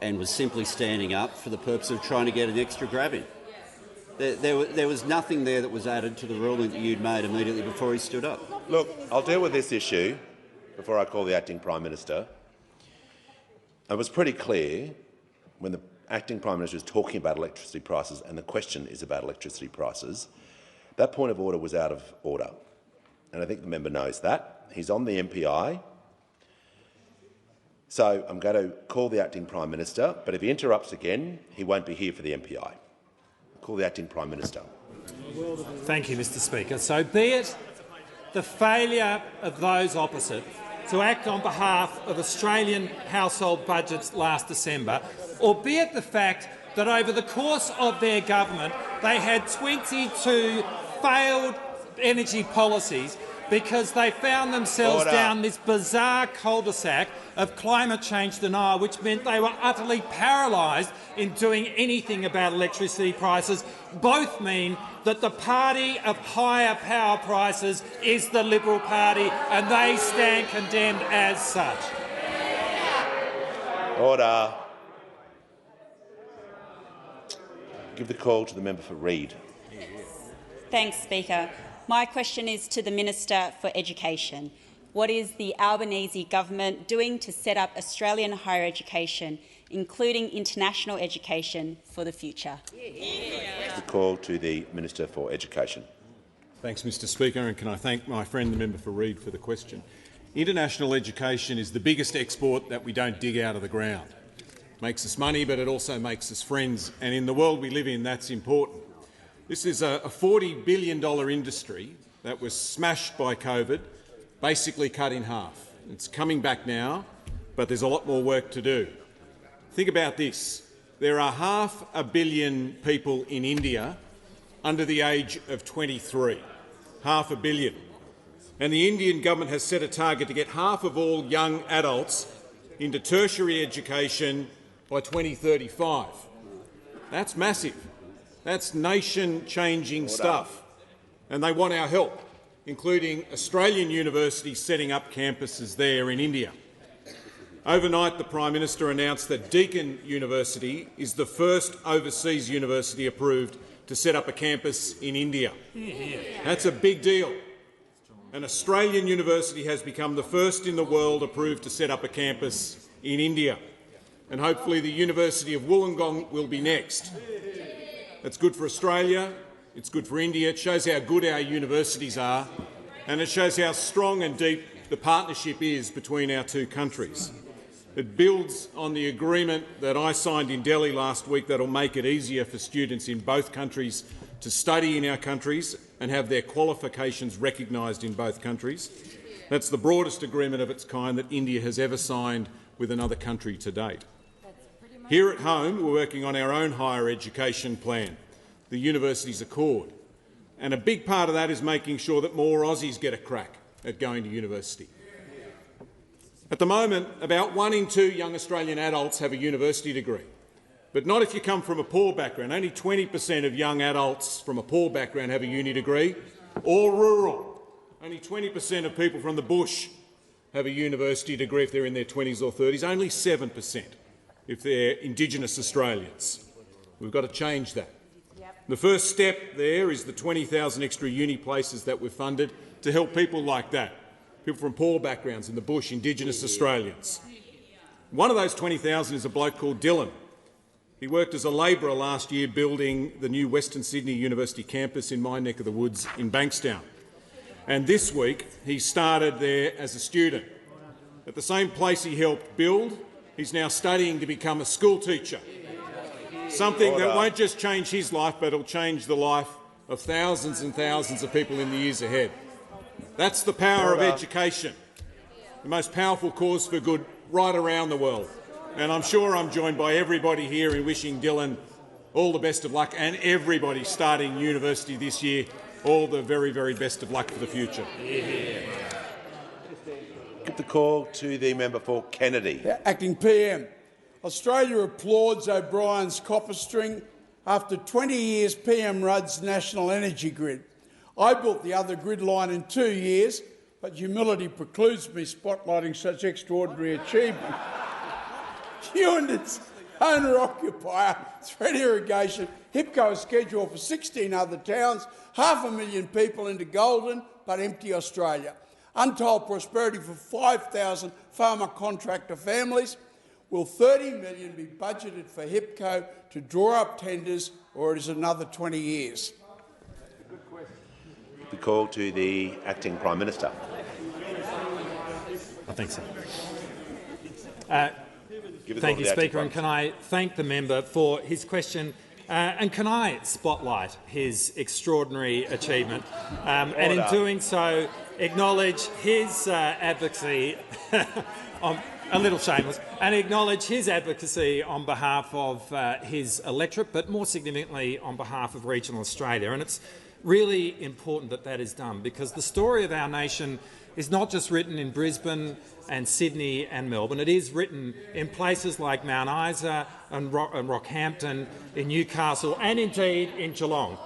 and was simply standing up for the purpose of trying to get an extra grab in. There was nothing there that was added to the ruling that you'd made immediately before he stood up. Look, I'll deal with this issue before I call the Acting Prime Minister. It was pretty clear when the Acting Prime Minister was talking about electricity prices and the question is about electricity prices, that point of order was out of order. And I think the member knows that. He's on the MPI. So I'm going to call the Acting Prime Minister, but if he interrupts again, he won't be here for the MPI. Call the Acting Prime Minister. Thank you, Mr Speaker. So be it the failure of those opposite to act on behalf of Australian household budgets last December, or be it the fact that over the course of their government they had 22 failed energy policies because they found themselves down this bizarre cul-de-sac of climate change denial, which meant they were utterly paralysed in doing anything about electricity prices. Both mean that the party of higher power prices is the Liberal Party, and they stand condemned as such. Order. Give the call to the member for Reid. Thanks, Speaker. My question is to the Minister for Education. What is the Albanese government doing to set up Australian higher education, including international education, for the future? The call to the Minister for Education. Thanks, Mr Speaker, and can I thank my friend the member for Reid for the question. International education is the biggest export that we don't dig out of the ground. It makes us money, but it also makes us friends, and in the world we live in, that's important. This is a $40 billion industry that was smashed by COVID, basically cut in half. It's coming back now, but there's a lot more work to do. Think about this. There are 500 million people in India under the age of 23. 500 million. And the Indian government has set a target to get half of all young adults into tertiary education by 2035. That's massive. That's nation-changing stuff. And they want our help, including Australian universities setting up campuses there in India. Overnight, the Prime Minister announced that Deakin University is the first overseas university approved to set up a campus in India. That's a big deal. An Australian university has become the first in the world approved to set up a campus in India. And hopefully the University of Wollongong will be next. That's good for Australia, it's good for India, it shows how good our universities are, and it shows how strong and deep the partnership is between our two countries. It builds on the agreement that I signed in Delhi last week that will make it easier for students in both countries to study in our countries and have their qualifications recognised in both countries. That's the broadest agreement of its kind that India has ever signed with another country to date. Here at home, we're working on our own higher education plan, the Universities Accord, and a big part of that is making sure that more Aussies get a crack at going to university. At the moment, about 1 in 2 young Australian adults have a university degree, but not if you come from a poor background. Only 20% of young adults from a poor background have a uni degree, or rural. Only 20% of people from the bush have a university degree if they're in their 20s or 30s, only 7% if they're Indigenous Australians. We've got to change that. The first step there is the 20,000 extra uni places that we've funded to help people like that, people from poor backgrounds in the bush, Indigenous Australians. One of those 20,000 is a bloke called Dylan. He worked as a labourer last year building the new Western Sydney University campus in my neck of the woods in Bankstown. And this week he started there as a student. At the same place he helped build, he's now studying to become a school teacher, something that won't just change his life, but it'll change the life of thousands and thousands of people in the years ahead. That's the power of education, the most powerful cause for good right around the world. And I'm sure I'm joined by everybody here in wishing Dylan all the best of luck, and everybody starting university this year all the very, very best of luck for the future. Give the call to the member for Kennedy. Acting PM. Australia applauds O'Brien's copper string. After 20 years, PM Rudd's national energy grid. I built the other grid line in 2 years, but humility precludes me spotlighting such extraordinary achievement. Unit's owner-occupier, Thread Irrigation, HIPCO is scheduled for 16 other towns, 500,000 people into golden but empty Australia. Untold prosperity for 5,000 farmer contractor families. Will 30 million be budgeted for HIPCO to draw up tenders, or it is another 20 years? The call to the Acting Prime Minister. I think so. Thank you, Speaker, and can I thank the member for his question, and can I spotlight his extraordinary achievement, and in doing so acknowledge his advocacy on a little shameless, and acknowledge his advocacy on behalf of his electorate, but more significantly on behalf of regional Australia. And it's really important that that is done, because the story of our nation is not just written in Brisbane and Sydney and Melbourne. It is written in places like Mount Isa and Rockhampton, in Newcastle and indeed in Geelong.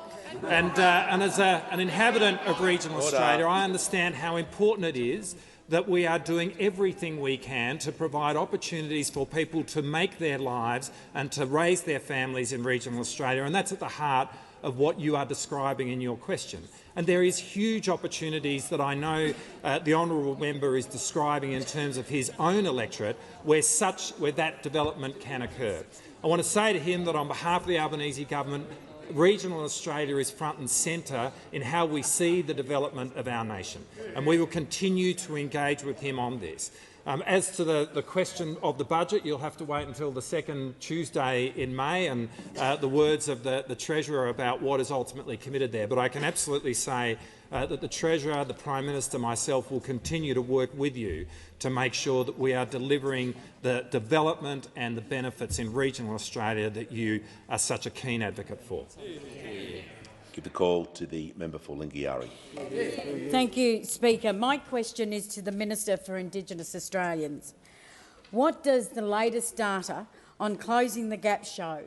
And as an inhabitant of regional Australia, I understand how important it is that we are doing everything we can to provide opportunities for people to make their lives and to raise their families in regional Australia, and that's at the heart of what you are describing in your question. And there is huge opportunities that I know the honourable member is describing in terms of his own electorate where that development can occur. I want to say to him that on behalf of the Albanese government, regional Australia is front and centre in how we see the development of our nation, and we will continue to engage with him on this. As to the question of the budget, you'll have to wait until the second Tuesday in May and the words of the Treasurer about what is ultimately committed there. But I can absolutely say that the Treasurer, the Prime Minister, myself will continue to work with you to make sure that we are delivering the development and the benefits in regional Australia that you are such a keen advocate for. Give the call to the member for Lingiari. Thank you, Speaker. My question is to the Minister for Indigenous Australians. What does the latest data on Closing the Gap show,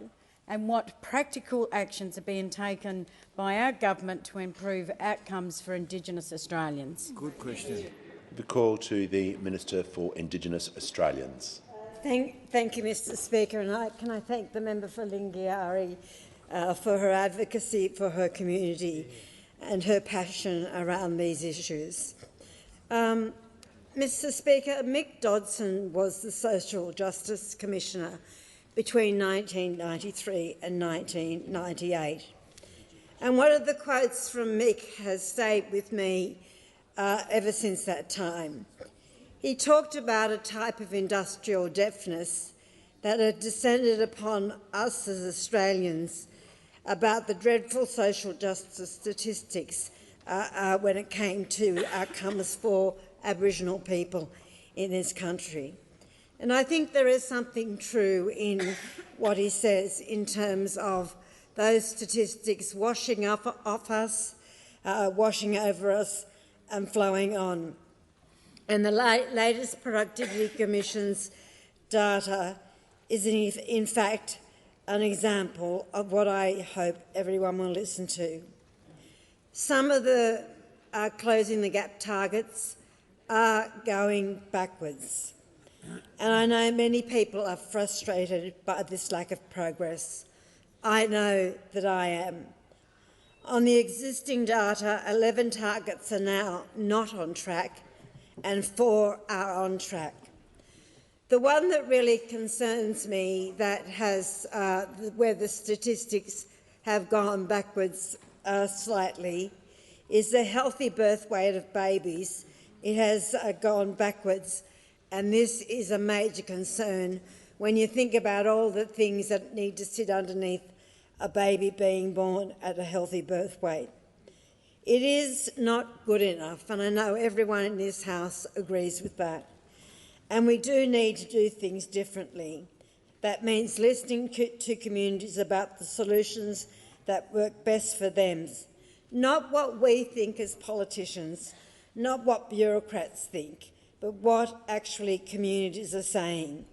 and what practical actions are being taken by our government to improve outcomes for Indigenous Australians? Good question. Give the call to the Minister for Indigenous Australians. Thank you, Mr Speaker, and can I thank the member for Lingiari for her advocacy for her community and her passion around these issues. Mr Speaker, Mick Dodson was the Social Justice Commissioner between 1993 and 1998. And one of the quotes from Mick has stayed with me ever since that time. He talked about a type of industrial deafness that had descended upon us as Australians about the dreadful social justice statistics when it came to outcomes for Aboriginal people in this country. And I think there is something true in what he says in terms of those statistics washing off us, washing over us and flowing on. And the latest Productivity Commission's data is in fact an example of what I hope everyone will listen to. Some of the Closing the Gap targets are going backwards, and I know many people are frustrated by this lack of progress. I know that I am. On the existing data, 11 targets are now not on track and 4 are on track. The one that really concerns me, that has where the statistics have gone backwards slightly, is the healthy birth weight of babies. It has gone backwards, and this is a major concern when you think about all the things that need to sit underneath a baby being born at a healthy birth weight. It is not good enough, and I know everyone in this House agrees with that. And we do need to do things differently. That means listening to communities about the solutions that work best for them, not what we think as politicians, not what bureaucrats think, but what actually communities are saying.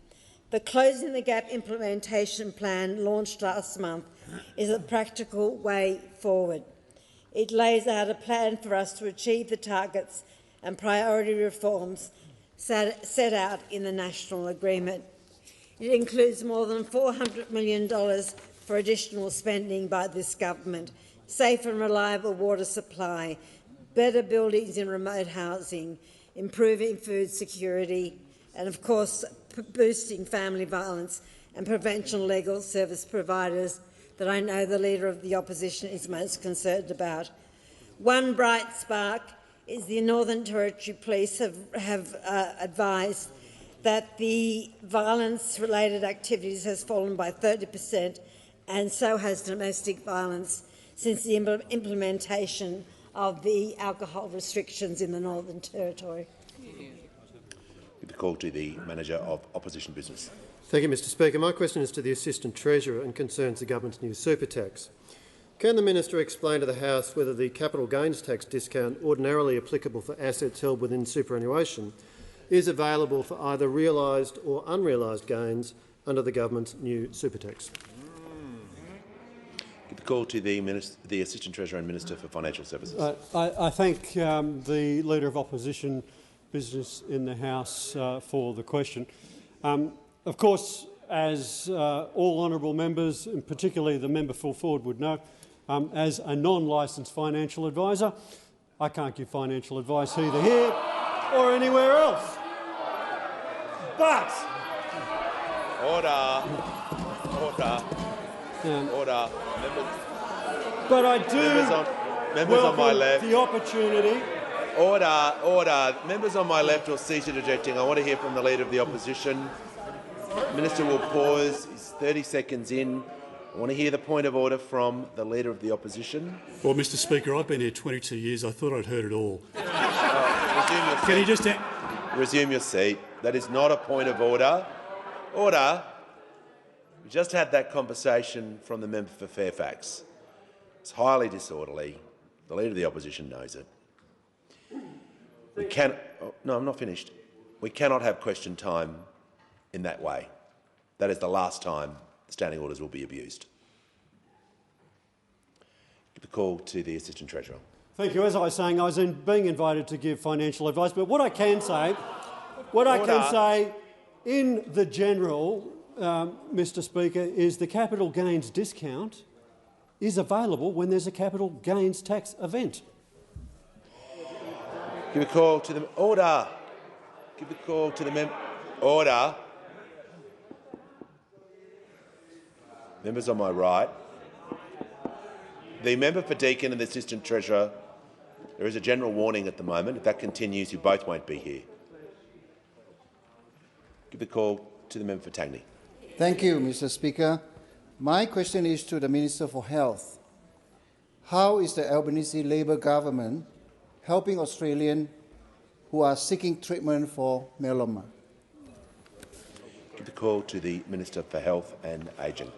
The Closing the Gap implementation plan launched last month is a practical way forward. It lays out a plan for us to achieve the targets and priority reforms set out in the National Agreement. It includes more than $400 million for additional spending by this government, safe and reliable water supply, better buildings in remote housing, improving food security, and of course boosting family violence and prevention legal service providers that I know the Leader of the Opposition is most concerned about. One bright spark is the Northern Territory Police have advised that the violence-related activities has fallen by 30%, and so has domestic violence since the implementation of the alcohol restrictions in the Northern Territory. Give the call to the Manager of Opposition Business. Thank you, Mr Speaker. My question is to the Assistant Treasurer and concerns the government's new super tax. Can the minister explain to the House whether the capital gains tax discount ordinarily applicable for assets held within superannuation is available for either realised or unrealised gains under the government's new super tax? Give the call to the Assistant Treasurer and Minister for Financial Services. I thank the Leader of Opposition Business in the House for the question. Of course, as all honourable members, and particularly the member for Ford would know, as a non-licensed financial advisor, I can't give financial advice either here or anywhere else. But order. But I do members on my left. The opportunity. Order. Members on my left will cease interjecting. I want to hear from the Leader of the Opposition. Minister will pause. He's 30 seconds in. I want to hear the point of order from the Leader of the Opposition. Well, Mr Speaker, I've been here 22 years. I thought I'd heard it all. Can you just resume your seat? That is not a point of order. Order. We just had that conversation from the member for Fairfax. It's highly disorderly. The Leader of the Opposition knows it. No, I'm not finished. We cannot have question time in that way. That is the last time standing orders will be abused. Give the call to the Assistant Treasurer. Thank you. As I was saying, I was being invited to give financial advice, but what I can say, in the general, Mr Speaker, is the capital gains discount is available when there's a capital gains tax event. Give a call to the order. Give a call to the member. Order. Members on my right. The member for Deakin and the Assistant Treasurer. There is a general warning at the moment. If that continues, you both won't be here. Give the call to the member for Tangney. Thank you, Mr Speaker. My question is to the Minister for Health. How is the Albanese Labor government helping Australians who are seeking treatment for melanoma? Give the call to the Minister for Health and Ageing.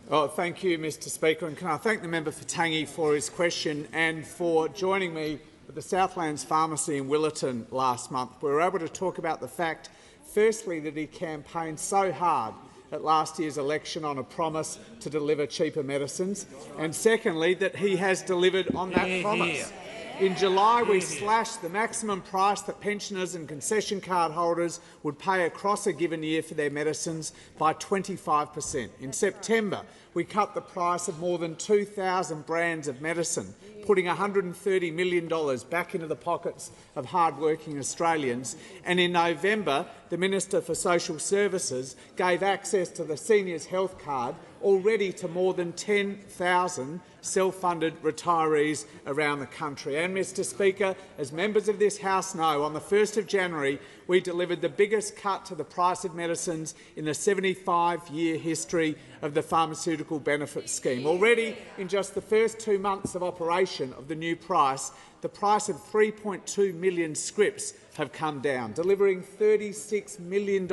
Oh, thank you, Mr Speaker, and can I thank the member for Tangi for his question and for joining me at the Southlands Pharmacy in Willetton last month. We were able to talk about the fact, firstly, that he campaigned so hard at last year's election on a promise to deliver cheaper medicines, and secondly, that he has delivered on that promise. In July, we slashed the maximum price that pensioners and concession card holders would pay across a given year for their medicines by 25%. In September, we cut the price of more than 2,000 brands of medicine, putting $130 million back into the pockets of hard-working Australians. And in November, the Minister for Social Services gave access to the Seniors Health Card already to more than 10,000 self-funded retirees around the country. And, Mr Speaker, as members of this House know, on the 1st of January we delivered the biggest cut to the price of medicines in the 75-year history of the Pharmaceutical Benefits Scheme. Already, in just the first 2 months of operation of the new price, the price of 3.2 million scripts have come down, delivering $36 million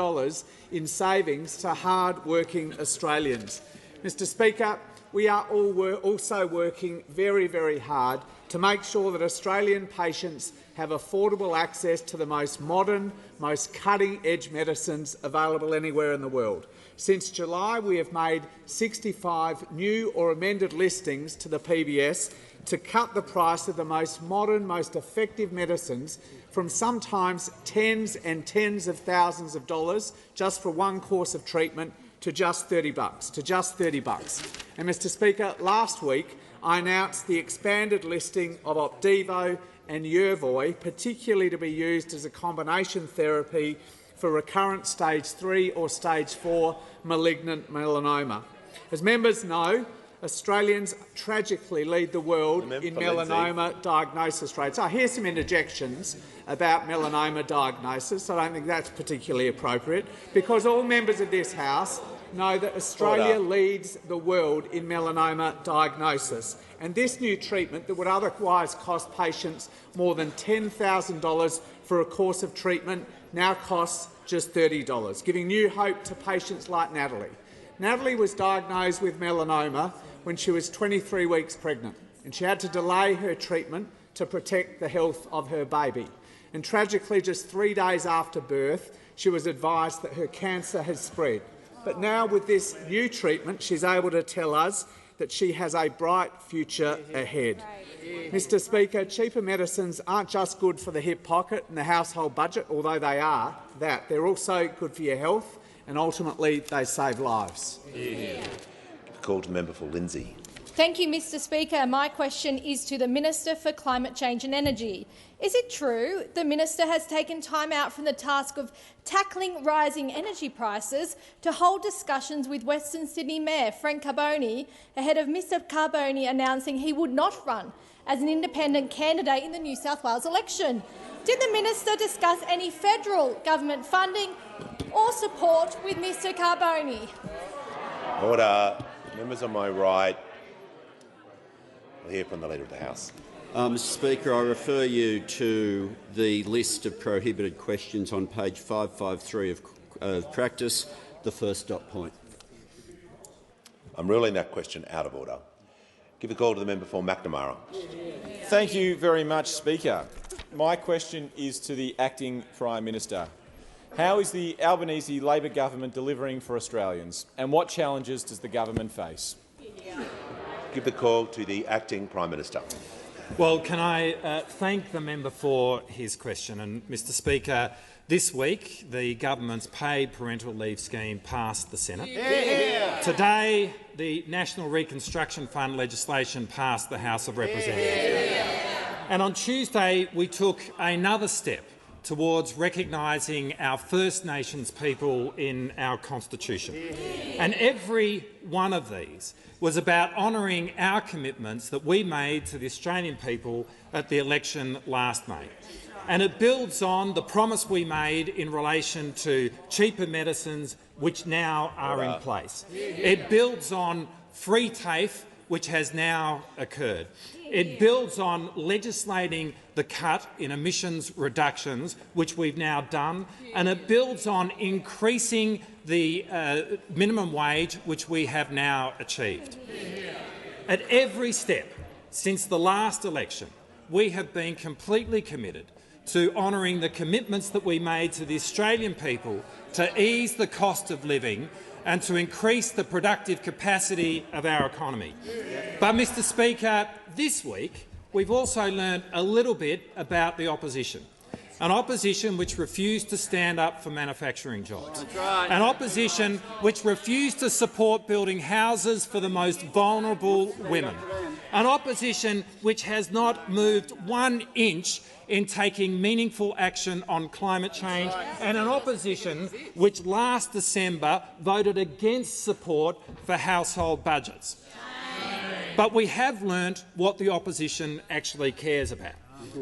in savings to hard-working Australians. Mr Speaker, we are also working very, very hard to make sure that Australian patients have affordable access to the most modern, most cutting-edge medicines available anywhere in the world. Since July, we have made 65 new or amended listings to the PBS to cut the price of the most modern, most effective medicines from sometimes tens and tens of thousands of dollars just for one course of treatment to just $30. And, Mr Speaker, last week I announced the expanded listing of Opdivo and Yervoy, particularly to be used as a combination therapy for recurrent stage 3 or stage 4 malignant melanoma. As members know, Australians tragically lead the world in melanoma diagnosis rates. I hear some interjections about melanoma diagnosis. I don't think that's particularly appropriate, because all members of this House know that Australia leads the world in melanoma diagnosis. And this new treatment that would otherwise cost patients more than $10,000 for a course of treatment now costs just $30, giving new hope to patients like Natalie. Natalie was diagnosed with melanoma when she was 23 weeks pregnant, and she had to delay her treatment to protect the health of her baby. And tragically, just 3 days after birth, she was advised that her cancer had spread. But now, with this new treatment, she's able to tell us that she has a bright future ahead. Mr Speaker, cheaper medicines aren't just good for the hip pocket and the household budget, although they are that. They're also good for your health, and ultimately they save lives. Call to member for Lindsay. Thank you, Mr Speaker. My question is to the Minister for Climate Change and Energy. Is it true the Minister has taken time out from the task of tackling rising energy prices to hold discussions with Western Sydney Mayor Frank Carbone ahead of Mr Carbone announcing he would not run as an independent candidate in the New South Wales election? Did the Minister discuss any federal government funding or support with Mr Carbone? Order. Members on my right. We'll hear from the Leader of the House. Mr Speaker, I refer you to the list of prohibited questions on page 553 of practice, the first dot point. I'm ruling that question out of order. Give a call to the member for McNamara. Thank you very much, Speaker. My question is to the Acting Prime Minister. How is the Albanese Labor government delivering for Australians, and what challenges does the government face? Give the call to the Acting Prime Minister. Well, can I thank the member for his question? And, Mr Speaker, this week the government's paid parental leave scheme passed the Senate. Yeah. Today, the National Reconstruction Fund legislation passed the House of Representatives. Yeah. And on Tuesday, we took another step towards recognising our First Nations people in our Constitution. And every one of these was about honouring our commitments that we made to the Australian people at the election last May. And it builds on the promise we made in relation to cheaper medicines, which now are in place. It builds on free TAFE, which has now occurred. It builds on legislating the cut in emissions reductions, which we've now done, and it builds on increasing the minimum wage, which we have now achieved. At every step since the last election, we have been completely committed to honouring the commitments that we made to the Australian people to ease the cost of living and to increase the productive capacity of our economy. But, Mr Speaker, this week we've also learned a little bit about the opposition. An opposition which refused to stand up for manufacturing jobs. Right. An opposition which refused to support building houses for the most vulnerable women. An opposition which has not moved 1 inch in taking meaningful action on climate change, and an opposition which last December voted against support for household budgets. But we have learnt what the opposition actually cares about,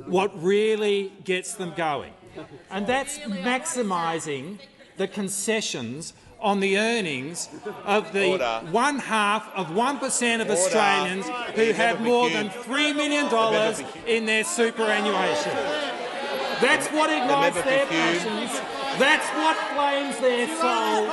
what really gets them going, and that's maximising the concessions on the earnings of the 1/2% of Australians who have more than $3 million in their superannuation. That's what ignites their passions. That's what flames their soul.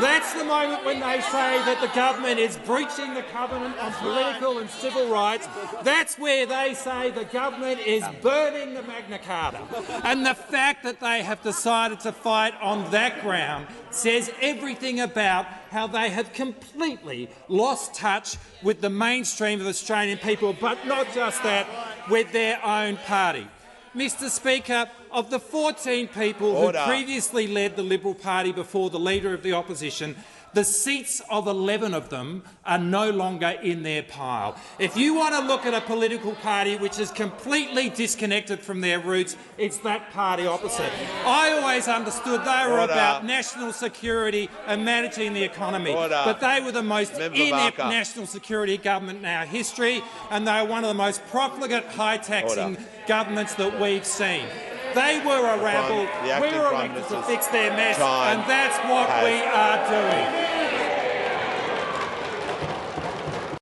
That's the moment when they say that the government is breaching the covenant on political and civil rights. That's where they say the government is burning the Magna Carta. And the fact that they have decided to fight on that ground says everything about how they have completely lost touch with the mainstream of Australian people, but not just that, with their own party. Mr Speaker, of the 14 people who previously led the Liberal Party before the Leader of the Opposition, the seats of 11 of them are no longer in their pile. If you want to look at a political party which is completely disconnected from their roots, it's that party opposite. I always understood they were about national security and managing the economy, but they were the most inept national security government in our history, and they were one of the most profligate, high-taxing governments that we've seen. They were a rabble. We were elected to fix their mess, and that's what we are doing.